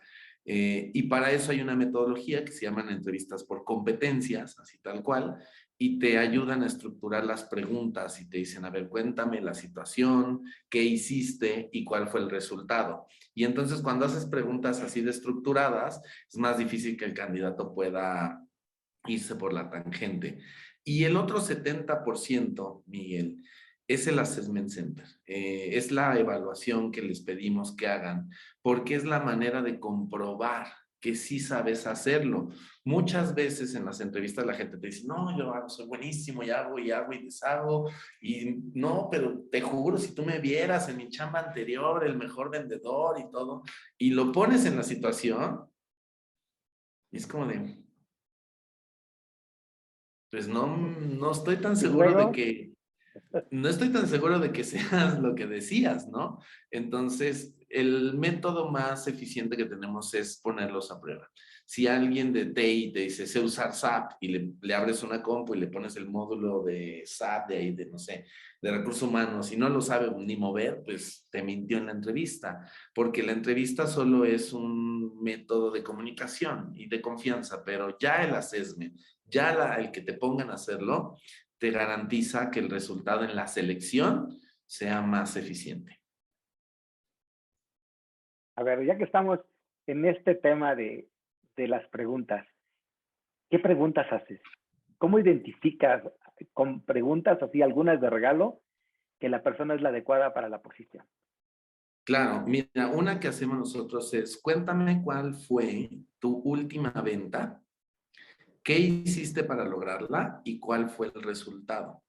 Y para eso hay una metodología que se llaman entrevistas por competencias, así tal cual, y te ayudan a estructurar las preguntas y te dicen, a ver, cuéntame la situación, qué hiciste y cuál fue el resultado. Y entonces cuando haces preguntas así de estructuradas, es más difícil que el candidato pueda irse por la tangente. Y el otro 70%, Miguel, es el Assessment Center. Es la evaluación que les pedimos que hagan, porque es la manera de comprobar que sí sabes hacerlo. Muchas veces en las entrevistas la gente te dice, no, yo soy buenísimo y hago y hago y deshago. Y no, pero te juro, si tú me vieras en mi chamba anterior, el mejor vendedor y todo, y lo pones en la situación, y es como de, pues no estoy tan Y seguro de luego, que, no estoy tan seguro de que seas lo que decías, ¿no? Entonces, el método más eficiente que tenemos es ponerlos a prueba. Si alguien de TI te dice, sé usar SAP y le abres una compu y le pones el módulo de SAP de ahí, de no sé, de recursos humanos y no lo sabe ni mover, pues te mintió en la entrevista, porque la entrevista solo es un método de comunicación y de confianza, pero ya el assessment, ya el que te pongan a hacerlo, te garantiza que el resultado en la selección sea más eficiente. A ver, ya que estamos en este tema de las preguntas, ¿qué preguntas haces? ¿Cómo identificas con preguntas así, algunas de regalo, que la persona es la adecuada para la posición? Claro, mira, una que hacemos nosotros es, cuéntame cuál fue tu última venta, qué hiciste para lograrla y cuál fue el resultado.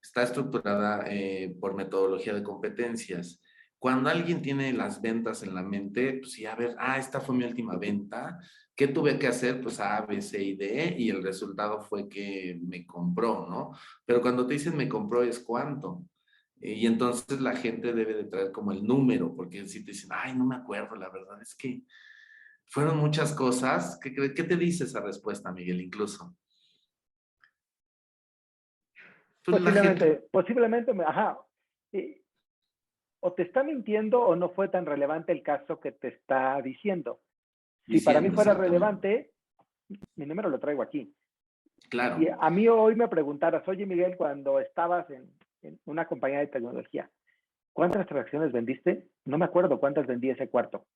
Está estructurada por metodología de competencias. Cuando alguien tiene las ventas en la mente, pues sí, a ver, esta fue mi última venta. ¿Qué tuve que hacer? Pues A, B, C y D, y el resultado fue que me compró, ¿no? Pero cuando te dicen me compró es cuánto. Y entonces la gente debe de traer como el número, porque si te dicen, ay, no me acuerdo, la verdad es que fueron muchas cosas. ¿Qué te dice esa respuesta, Miguel, incluso? Pues la gente, Posiblemente, ajá, o te está mintiendo o no fue tan relevante el caso que te está diciendo. Si para mí diciendo fuera exactamente. relevante, mi número lo traigo aquí. Si Claro. a mí hoy me preguntaras, oye Miguel, cuando estabas en una compañía de tecnología, ¿cuántas transacciones vendiste? No me acuerdo cuántas vendí ese cuarto,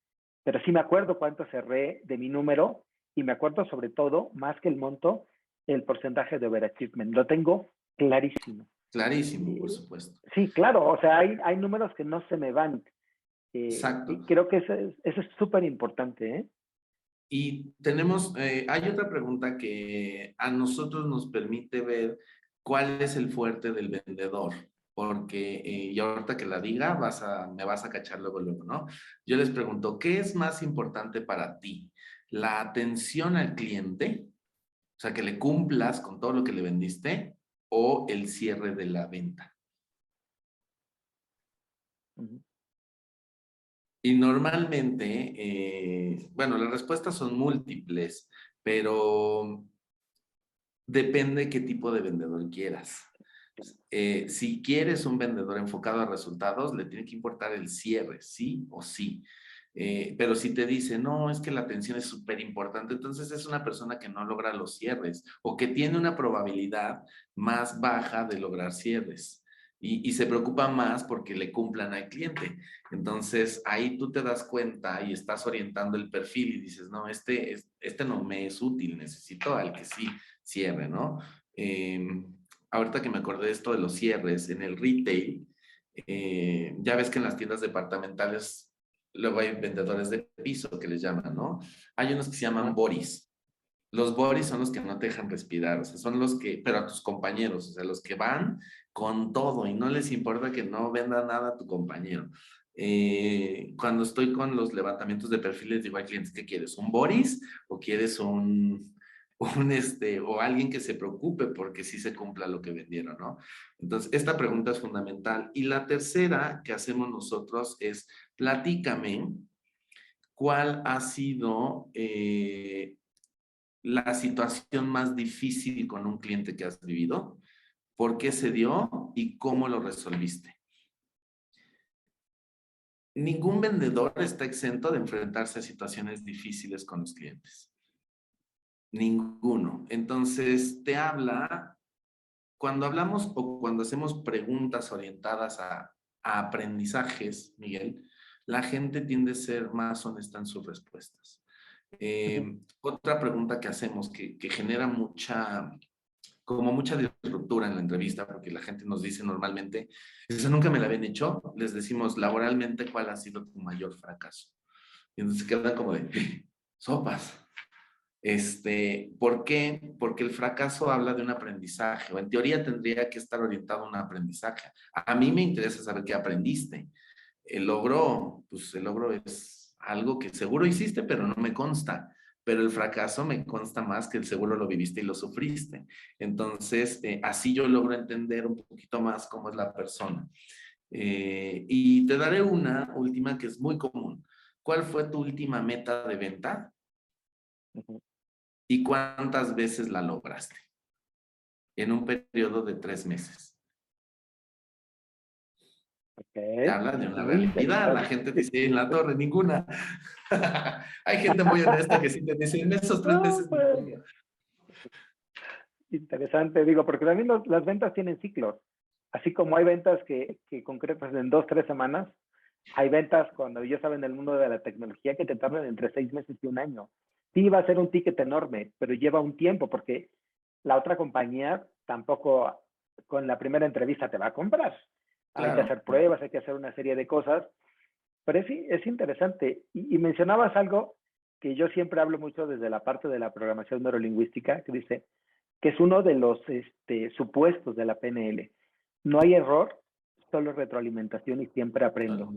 pero sí me acuerdo cuánto cerré de mi número y me acuerdo sobre todo, más que el monto, el porcentaje de overachievement. Lo tengo clarísimo. Clarísimo, por supuesto. Sí, claro, o sea, hay números que no se me van. Exacto. Y creo que eso es súper importante, ¿eh? Y tenemos, hay otra pregunta que a nosotros nos permite ver cuál es el fuerte del vendedor, porque, y ahorita que la diga, me vas a cachar luego, luego, ¿no? Yo les pregunto, ¿qué es más importante para ti? ¿La atención al cliente? O sea, que le cumplas con todo lo que le vendiste o el cierre de la venta. Uh -huh. Y normalmente, bueno, las respuestas son múltiples, pero depende qué tipo de vendedor quieras. Si quieres un vendedor enfocado a resultados, le tiene que importar el cierre, sí o sí. Pero si te dice, no, es que la atención es súper importante, entonces es una persona que no logra los cierres o que tiene una probabilidad más baja de lograr cierres y se preocupa más porque le cumplan al cliente. Entonces ahí tú te das cuenta y estás orientando el perfil y dices, no, este no me es útil, necesito al que sí cierre, ¿no? Ahorita que me acordé de esto de los cierres, en el retail, ya ves que en las tiendas departamentales luego hay vendedores de piso que les llaman, ¿no? Hay unos que se llaman Ajá. boris. Los boris son los que no te dejan respirar, o sea, son los que, pero a tus compañeros, o sea, los que van con todo y no les importa que no venda nada a tu compañero. Cuando estoy con los levantamientos de perfiles, digo a clientes, ¿qué quieres? ¿Un boris o quieres o alguien que se preocupe porque sí se cumpla lo que vendieron, ¿no? Entonces, esta pregunta es fundamental. Y la tercera que hacemos nosotros es, platícame cuál ha sido la situación más difícil con un cliente que has vivido, por qué se dio y cómo lo resolviste. Ningún vendedor está exento de enfrentarse a situaciones difíciles con los clientes. Ninguno. Entonces, cuando hablamos o cuando hacemos preguntas orientadas a aprendizajes, Miguel, la gente tiende a ser más honesta en sus respuestas. Uh -huh. Otra pregunta que hacemos que genera como mucha disruptura en la entrevista, porque la gente nos dice normalmente, eso nunca me la habían hecho, les decimos laboralmente cuál ha sido tu mayor fracaso. Y entonces quedan como de, sopas. ¿Por qué? Porque el fracaso habla de un aprendizaje, o en teoría tendría que estar orientado a un aprendizaje. A mí me interesa saber qué aprendiste. Pues el logro es algo que seguro hiciste, pero no me consta. Pero el fracaso me consta más que el seguro lo viviste y lo sufriste. Entonces, así yo logro entender un poquito más cómo es la persona. Y te daré una última que es muy común. ¿Cuál fue tu última meta de venta? Ujú. ¿Y cuántas veces la lograste? En un periodo de 3 meses. Ok, Te habla de una muy realidad. La interesante. gente dice, en la torre, ninguna. Hay gente muy honesta que sí te dice, en esos 3 meses, No, pues, ninguna. interesante, digo, porque también las ventas tienen ciclos. Así como hay ventas que concretas en 2, 3 semanas, hay ventas cuando ya saben el mundo de la tecnología que te tardan entre 6 meses y un año. Sí, va a ser un ticket enorme, pero lleva un tiempo porque la otra compañía tampoco con la primera entrevista te va a comprar. Hay que Claro. hacer pruebas, hay que hacer una serie de cosas, pero es interesante. Y mencionabas algo que yo siempre hablo mucho desde la parte de la programación neurolingüística, que dice que es uno de los supuestos de la PNL. No hay error, solo retroalimentación y siempre aprendo.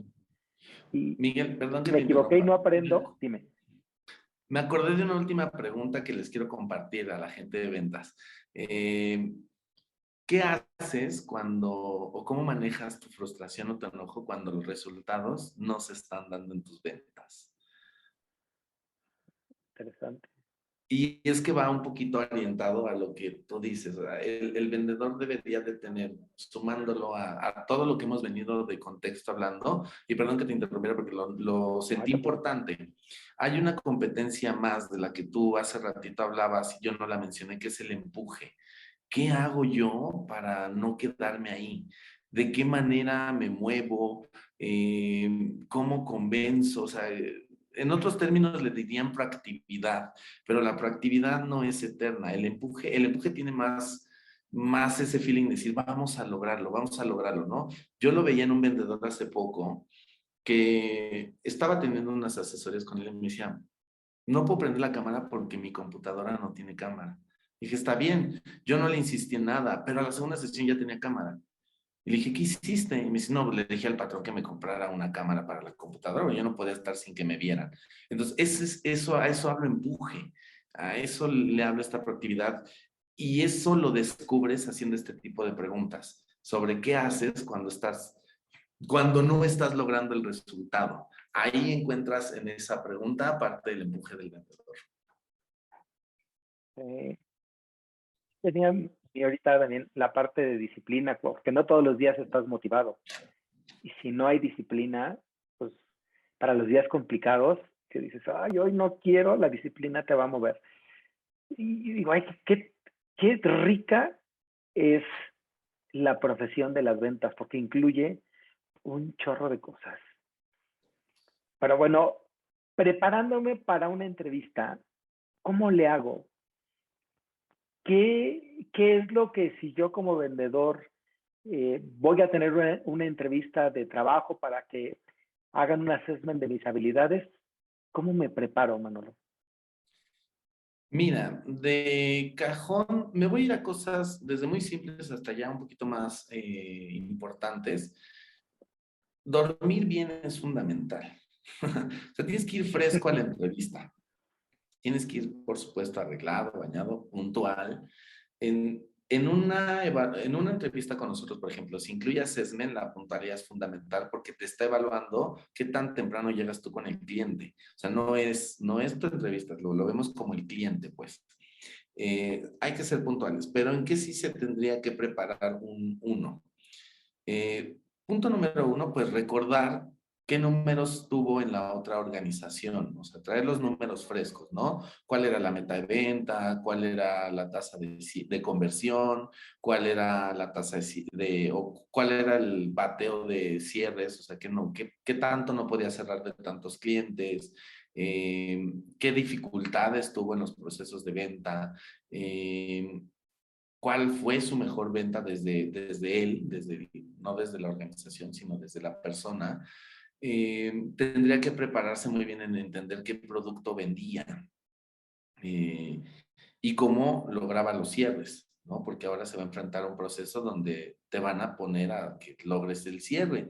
Y Miguel, perdón si que me te equivoqué y interrumpa. no aprendo, dime. Me acordé de una última pregunta que les quiero compartir a la gente de ventas. Eh, ¿Qué haces cuando, o cómo manejas tu frustración o tu enojo cuando los resultados no se están dando en tus ventas? Interesante. Y es que va un poquito orientado a lo que tú dices. O sea, el vendedor debería de tener, sumándolo a todo lo que hemos venido de contexto hablando, y perdón que te interrumpiera porque lo No hay sentí problema. importante. Hay una competencia más de la que tú hace ratito hablabas y yo no la mencioné, que es el empuje. ¿Qué hago yo para no quedarme ahí? ¿De qué manera me muevo? ¿Cómo convenzo? O sea, en otros términos le dirían proactividad, pero la proactividad no es eterna. El empuje tiene más ese feeling de decir, vamos a lograrlo, ¿no? Yo lo veía en un vendedor hace poco que estaba teniendo unas asesorías con él y me decía, no puedo prender la cámara porque mi computadora no tiene cámara. Dije, está bien, yo no le insistí en nada, pero a la segunda sesión ya tenía cámara. Y le dije, ¿qué hiciste? Y me dice, no, le dije al patrón que me comprara una cámara para la computadora, porque yo no podía estar sin que me vieran. Entonces, a eso hablo empuje, a eso le hablo esta proactividad, y eso lo descubres haciendo este tipo de preguntas sobre qué haces cuando no estás logrando el resultado. Ahí encuentras en esa pregunta parte del empuje del vendedor. Eh, tenía y ahorita también la parte de disciplina, porque no todos los días estás motivado. Y si no hay disciplina, pues para los días complicados, que dices, ay, hoy no quiero, la disciplina te va a mover. Y digo, ay, qué rica es la profesión de las ventas, porque incluye un chorro de cosas. Pero bueno, preparándome para una entrevista, ¿cómo le hago? ¿Qué es lo que si yo como vendedor voy a tener una entrevista de trabajo para que hagan un assessment de mis habilidades? ¿Cómo me preparo, Manolo? Mira, de cajón me voy a ir a cosas desde muy simples hasta ya un poquito más importantes. Dormir bien es fundamental. O sea, tienes que ir fresco a la entrevista. Tienes que ir, por supuesto, arreglado, bañado, puntual. En una entrevista con nosotros, por ejemplo, si incluye assessment, la puntualidad es fundamental porque te está evaluando qué tan temprano llegas tú con el cliente. O sea, no es tu entrevista, lo vemos como el cliente, pues. Hay que ser puntuales, pero ¿en qué sí se tendría que preparar uno? Punto número uno, pues recordar qué números tuvo en la otra organización, o sea, traer los números frescos, ¿no? ¿Cuál era la meta de venta? ¿Cuál era la tasa de conversión? ¿Cuál era la tasa o cuál era el bateo de cierres? O sea, qué tanto no podía cerrar de tantos clientes? ¿Qué dificultades tuvo en los procesos de venta? ¿Cuál fue su mejor venta desde él, no desde la organización, sino desde la persona? Tendría que prepararse muy bien en entender qué producto vendía eh, y cómo lograba los cierres, ¿no? Porque ahora se va a enfrentar a un proceso donde te van a poner a que logres el cierre.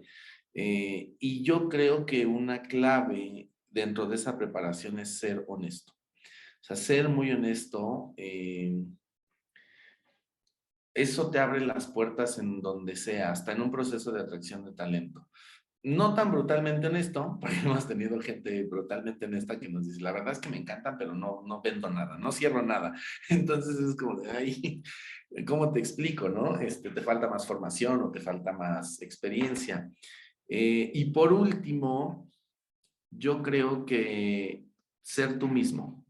Y yo creo que una clave dentro de esa preparación es ser honesto. O sea, ser muy honesto. Eso te abre las puertas en donde sea, hasta en un proceso de atracción de talento. no tan brutalmente honesto, porque hemos tenido gente brutalmente honesta que nos dice, la verdad es que me encantan, pero no vendo nada, no cierro nada. Entonces es como de, ay, ¿cómo te explico, no? Te falta más formación o te falta más experiencia. Y por último, yo creo que ser tú mismo.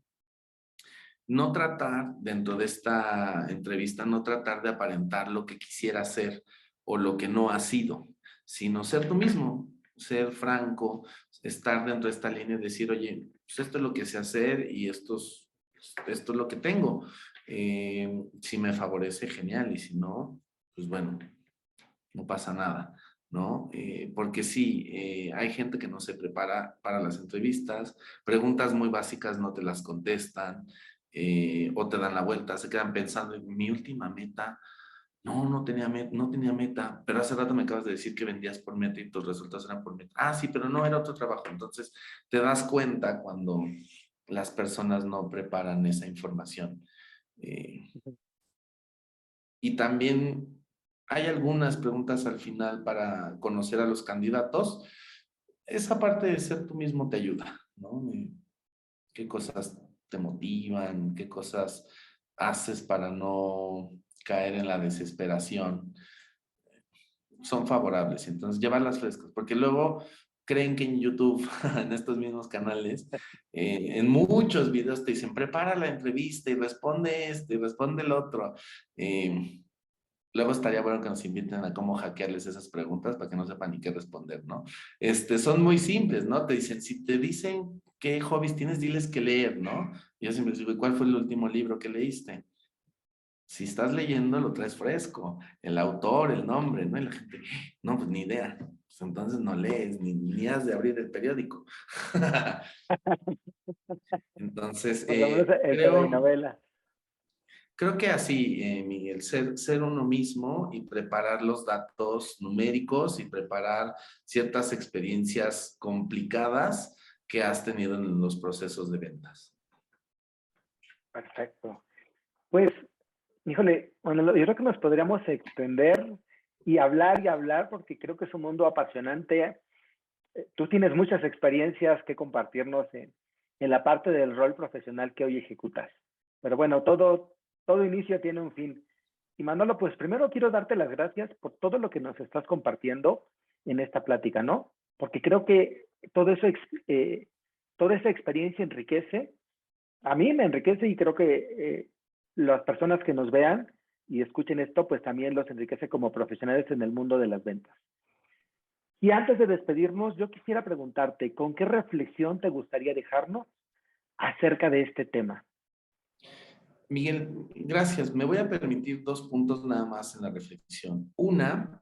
No tratar, dentro de esta entrevista, no tratar de aparentar lo que quisiera ser o lo que no ha sido, sino ser tú mismo, ser franco, estar dentro de esta línea y decir, oye, pues esto es lo que sé hacer y esto es lo que tengo. Si me favorece, genial, y si no, pues bueno, no pasa nada, ¿no? Porque sí, hay gente que no se prepara para las entrevistas, preguntas muy básicas no te las contestan, o te dan la vuelta, se quedan pensando en mi última meta. No tenía meta, pero hace rato me acabas de decir que vendías por meta y tus resultados eran por meta. Ah, sí, pero no era otro trabajo. Entonces, te das cuenta cuando las personas no preparan esa información. Eh, y también hay algunas preguntas al final para conocer a los candidatos. Esa parte de ser tú mismo te ayuda, ¿no? ¿Qué cosas te motivan? ¿Qué cosas haces para no caer en la desesperación? Son favorables, entonces llevarlas frescas, porque luego creen que en YouTube, en estos mismos canales, en muchos videos te dicen, prepara la entrevista y responde este y responde el otro. Eh, Luego estaría bueno que nos inviten a cómo hackearles esas preguntas para que no sepan ni qué responder, ¿no? Son muy simples, ¿no? Te dicen, si te dicen qué hobbies tienes, diles que leer, ¿no? Y yo siempre digo, ¿y cuál fue el último libro que leíste? Si estás leyendo, lo traes fresco, el autor, el nombre, ¿no? Y la gente, no, pues ni idea. Pues entonces no lees, ni has de abrir el periódico. Entonces, Por lo menos en creo, novela. creo que así, Miguel, ser uno mismo y preparar los datos numéricos y preparar ciertas experiencias complicadas que has tenido en los procesos de ventas. Perfecto. Pues, híjole, bueno, yo creo que nos podríamos extender y hablar, porque creo que es un mundo apasionante. Tú tienes muchas experiencias que compartirnos en la parte del rol profesional que hoy ejecutas. Pero bueno, todo inicio tiene un fin. Y Manolo, pues primero quiero darte las gracias por todo lo que nos estás compartiendo en esta plática, ¿no? Porque creo que todo eso, toda esa experiencia enriquece, a mí me enriquece y creo que las personas que nos vean y escuchen esto, pues también los enriquece como profesionales en el mundo de las ventas. Y antes de despedirnos, yo quisiera preguntarte, ¿con qué reflexión te gustaría dejarnos acerca de este tema? Miguel, gracias. Me voy a permitir 2 puntos nada más en la reflexión. Una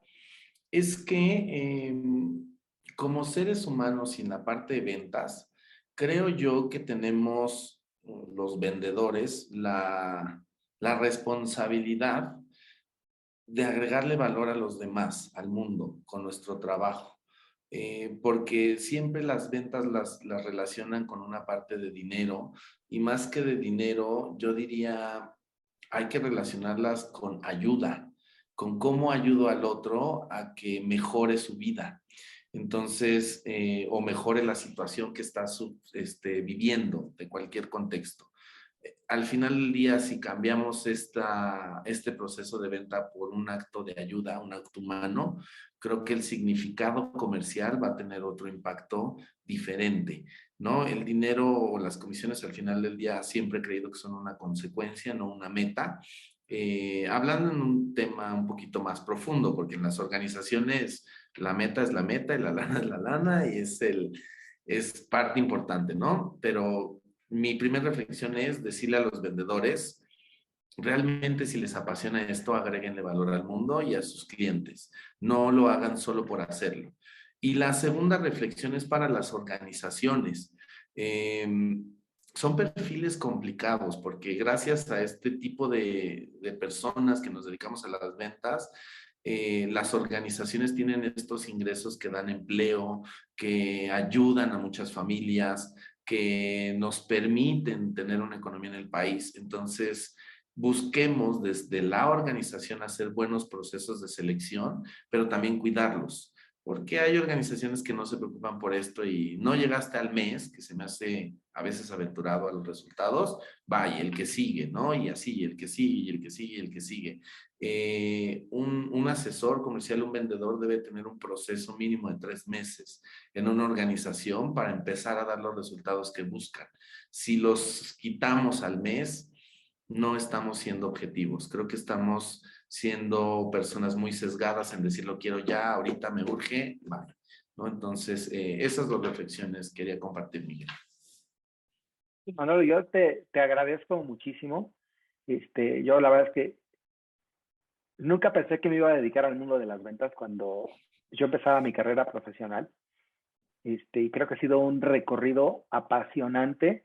es que como seres humanos y en la parte de ventas, creo yo que tenemos los vendedores la responsabilidad de agregarle valor a los demás, al mundo, con nuestro trabajo. Porque siempre las ventas las relacionan con una parte de dinero y más que de dinero, yo diría, hay que relacionarlas con ayuda, con cómo ayudo al otro a que mejore su vida. Entonces, o mejore la situación que está viviendo de cualquier contexto. Al final del día, si cambiamos este proceso de venta por un acto de ayuda, un acto humano, creo que el significado comercial va a tener otro impacto diferente, ¿no? El dinero o las comisiones al final del día siempre he creído que son una consecuencia, no una meta. Hablando en un tema un poquito más profundo, porque en las organizaciones la meta es la meta y la lana es la lana y es parte importante, ¿no? Pero mi primera reflexión es decirle a los vendedores, realmente si les apasiona esto, agréguenle valor al mundo y a sus clientes. No lo hagan solo por hacerlo. Y la segunda reflexión es para las organizaciones. Eh, Son perfiles complicados porque gracias a este tipo de personas que nos dedicamos a las ventas, las organizaciones tienen estos ingresos que dan empleo, que ayudan a muchas familias, que nos permiten tener una economía en el país. Entonces, busquemos desde la organización hacer buenos procesos de selección, pero también cuidarlos, porque hay organizaciones que no se preocupan por esto y no llegaste al mes, que se me hace a veces aventurado a los resultados, va, y el que sigue, ¿no? Y así, y el que sigue, y el que sigue, y el que sigue. Un asesor comercial, un vendedor debe tener un proceso mínimo de 3 meses en una organización para empezar a dar los resultados que buscan. Si los quitamos al mes, no estamos siendo objetivos. Creo que estamos siendo personas muy sesgadas en decir lo quiero ya, ahorita me urge, vale, ¿no? Entonces, esas dos reflexiones quería compartir, Miguel. Manolo, yo te agradezco muchísimo. Yo la verdad es que nunca pensé que me iba a dedicar al mundo de las ventas cuando yo empezaba mi carrera profesional. Y creo que ha sido un recorrido apasionante.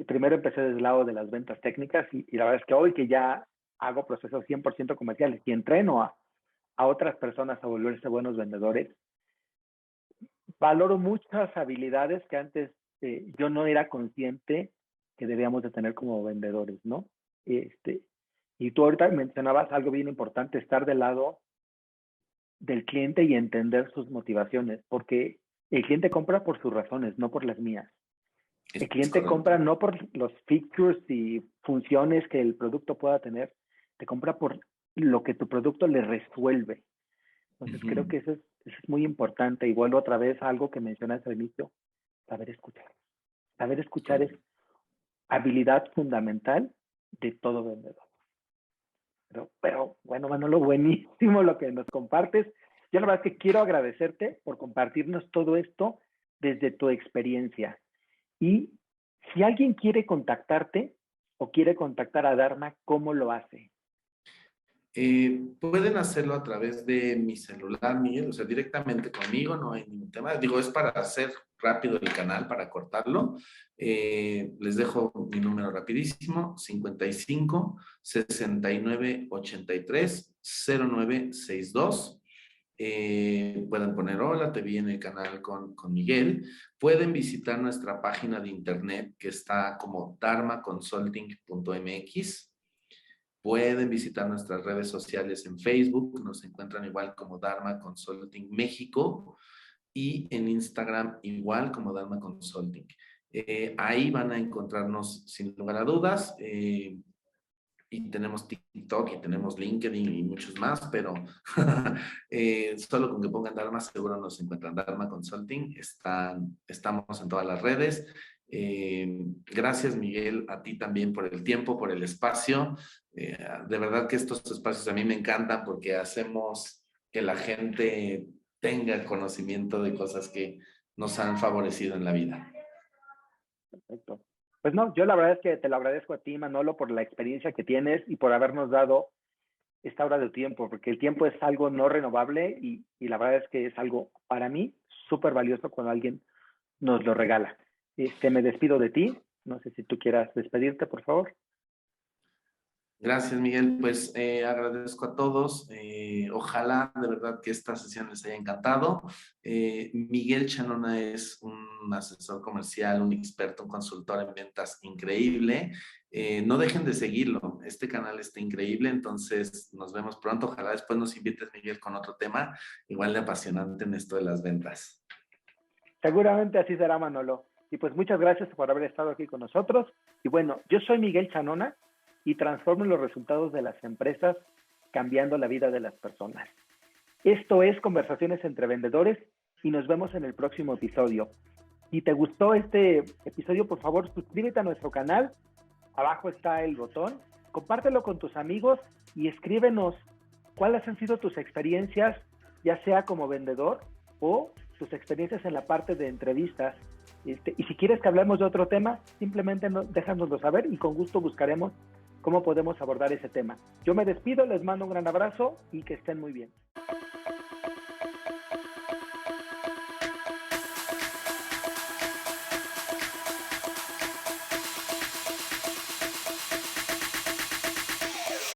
Primero empecé desde el lado de las ventas técnicas y la verdad es que hoy que ya hago procesos 100% comerciales y entreno a otras personas a volverse buenos vendedores, valoro muchas habilidades que antes yo no era consciente que debíamos de tener como vendedores, ¿no? Y tú ahorita mencionabas algo bien importante, estar del lado del cliente y entender sus motivaciones, porque el cliente compra por sus razones, no por las mías. El Es cliente correcto. compra no por los features y funciones que el producto pueda tener, te compra por lo que tu producto le resuelve. Entonces creo que eso es muy importante. Y vuelvo otra vez a algo que mencionaste al inicio, saber escuchar. Saber escuchar es habilidad fundamental de todo vendedor. Pero bueno, Manolo, buenísimo lo que nos compartes. Yo la verdad es que quiero agradecerte por compartirnos todo esto desde tu experiencia. Y si alguien quiere contactarte o quiere contactar a Dharma, ¿cómo lo hace? Pueden hacerlo a través de mi celular, Miguel, o sea, directamente conmigo, no hay ningún tema. Digo, es para hacer rápido el canal, para cortarlo. Les dejo mi número rapidísimo, 55 69 83 09 62. Pueden poner hola, te vi en el canal con Miguel. Pueden visitar nuestra página de internet que está como dharmaconsulting.mx. Pueden visitar nuestras redes sociales en Facebook, nos encuentran igual como Dharma Consulting México y en Instagram igual como Dharma Consulting. Ahí van a encontrarnos sin lugar a dudas. Y tenemos TikTok y tenemos LinkedIn y muchos más, pero solo con que pongan Dharma seguro nos encuentran. Dharma Consulting, estamos en todas las redes. Gracias, Miguel, a ti también por el tiempo, por el espacio. De verdad que estos espacios a mí me encantan porque hacemos que la gente tenga conocimiento de cosas que nos han favorecido en la vida. Perfecto. Pues no, yo la verdad es que te lo agradezco a ti, Manolo, por la experiencia que tienes y por habernos dado esta hora de tiempo, porque el tiempo es algo no renovable y la verdad es que es algo para mí súper valioso cuando alguien nos lo regala. Me despido de ti. No sé si tú quieras despedirte, por favor. Gracias, Miguel. Pues agradezco a todos. Ojalá de verdad que esta sesión les haya encantado. Miguel Chanona es un asesor comercial, un experto, un consultor en ventas increíble. No dejen de seguirlo. Este canal está increíble, entonces nos vemos pronto. Ojalá después nos invites, Miguel, con otro tema igual de apasionante en esto de las ventas. Seguramente así será, Manolo. Y pues muchas gracias por haber estado aquí con nosotros. Y bueno, yo soy Miguel Chanona y transformo los resultados de las empresas cambiando la vida de las personas. Esto es Conversaciones entre Vendedores y nos vemos en el próximo episodio. Si te gustó este episodio, por favor, suscríbete a nuestro canal. Abajo está el botón. Compártelo con tus amigos y escríbenos cuáles han sido tus experiencias, ya sea como vendedor o tus experiencias en la parte de entrevistas. Y si quieres que hablemos de otro tema, simplemente déjanoslo saber y con gusto buscaremos cómo podemos abordar ese tema. Yo me despido, les mando un gran abrazo y que estén muy bien.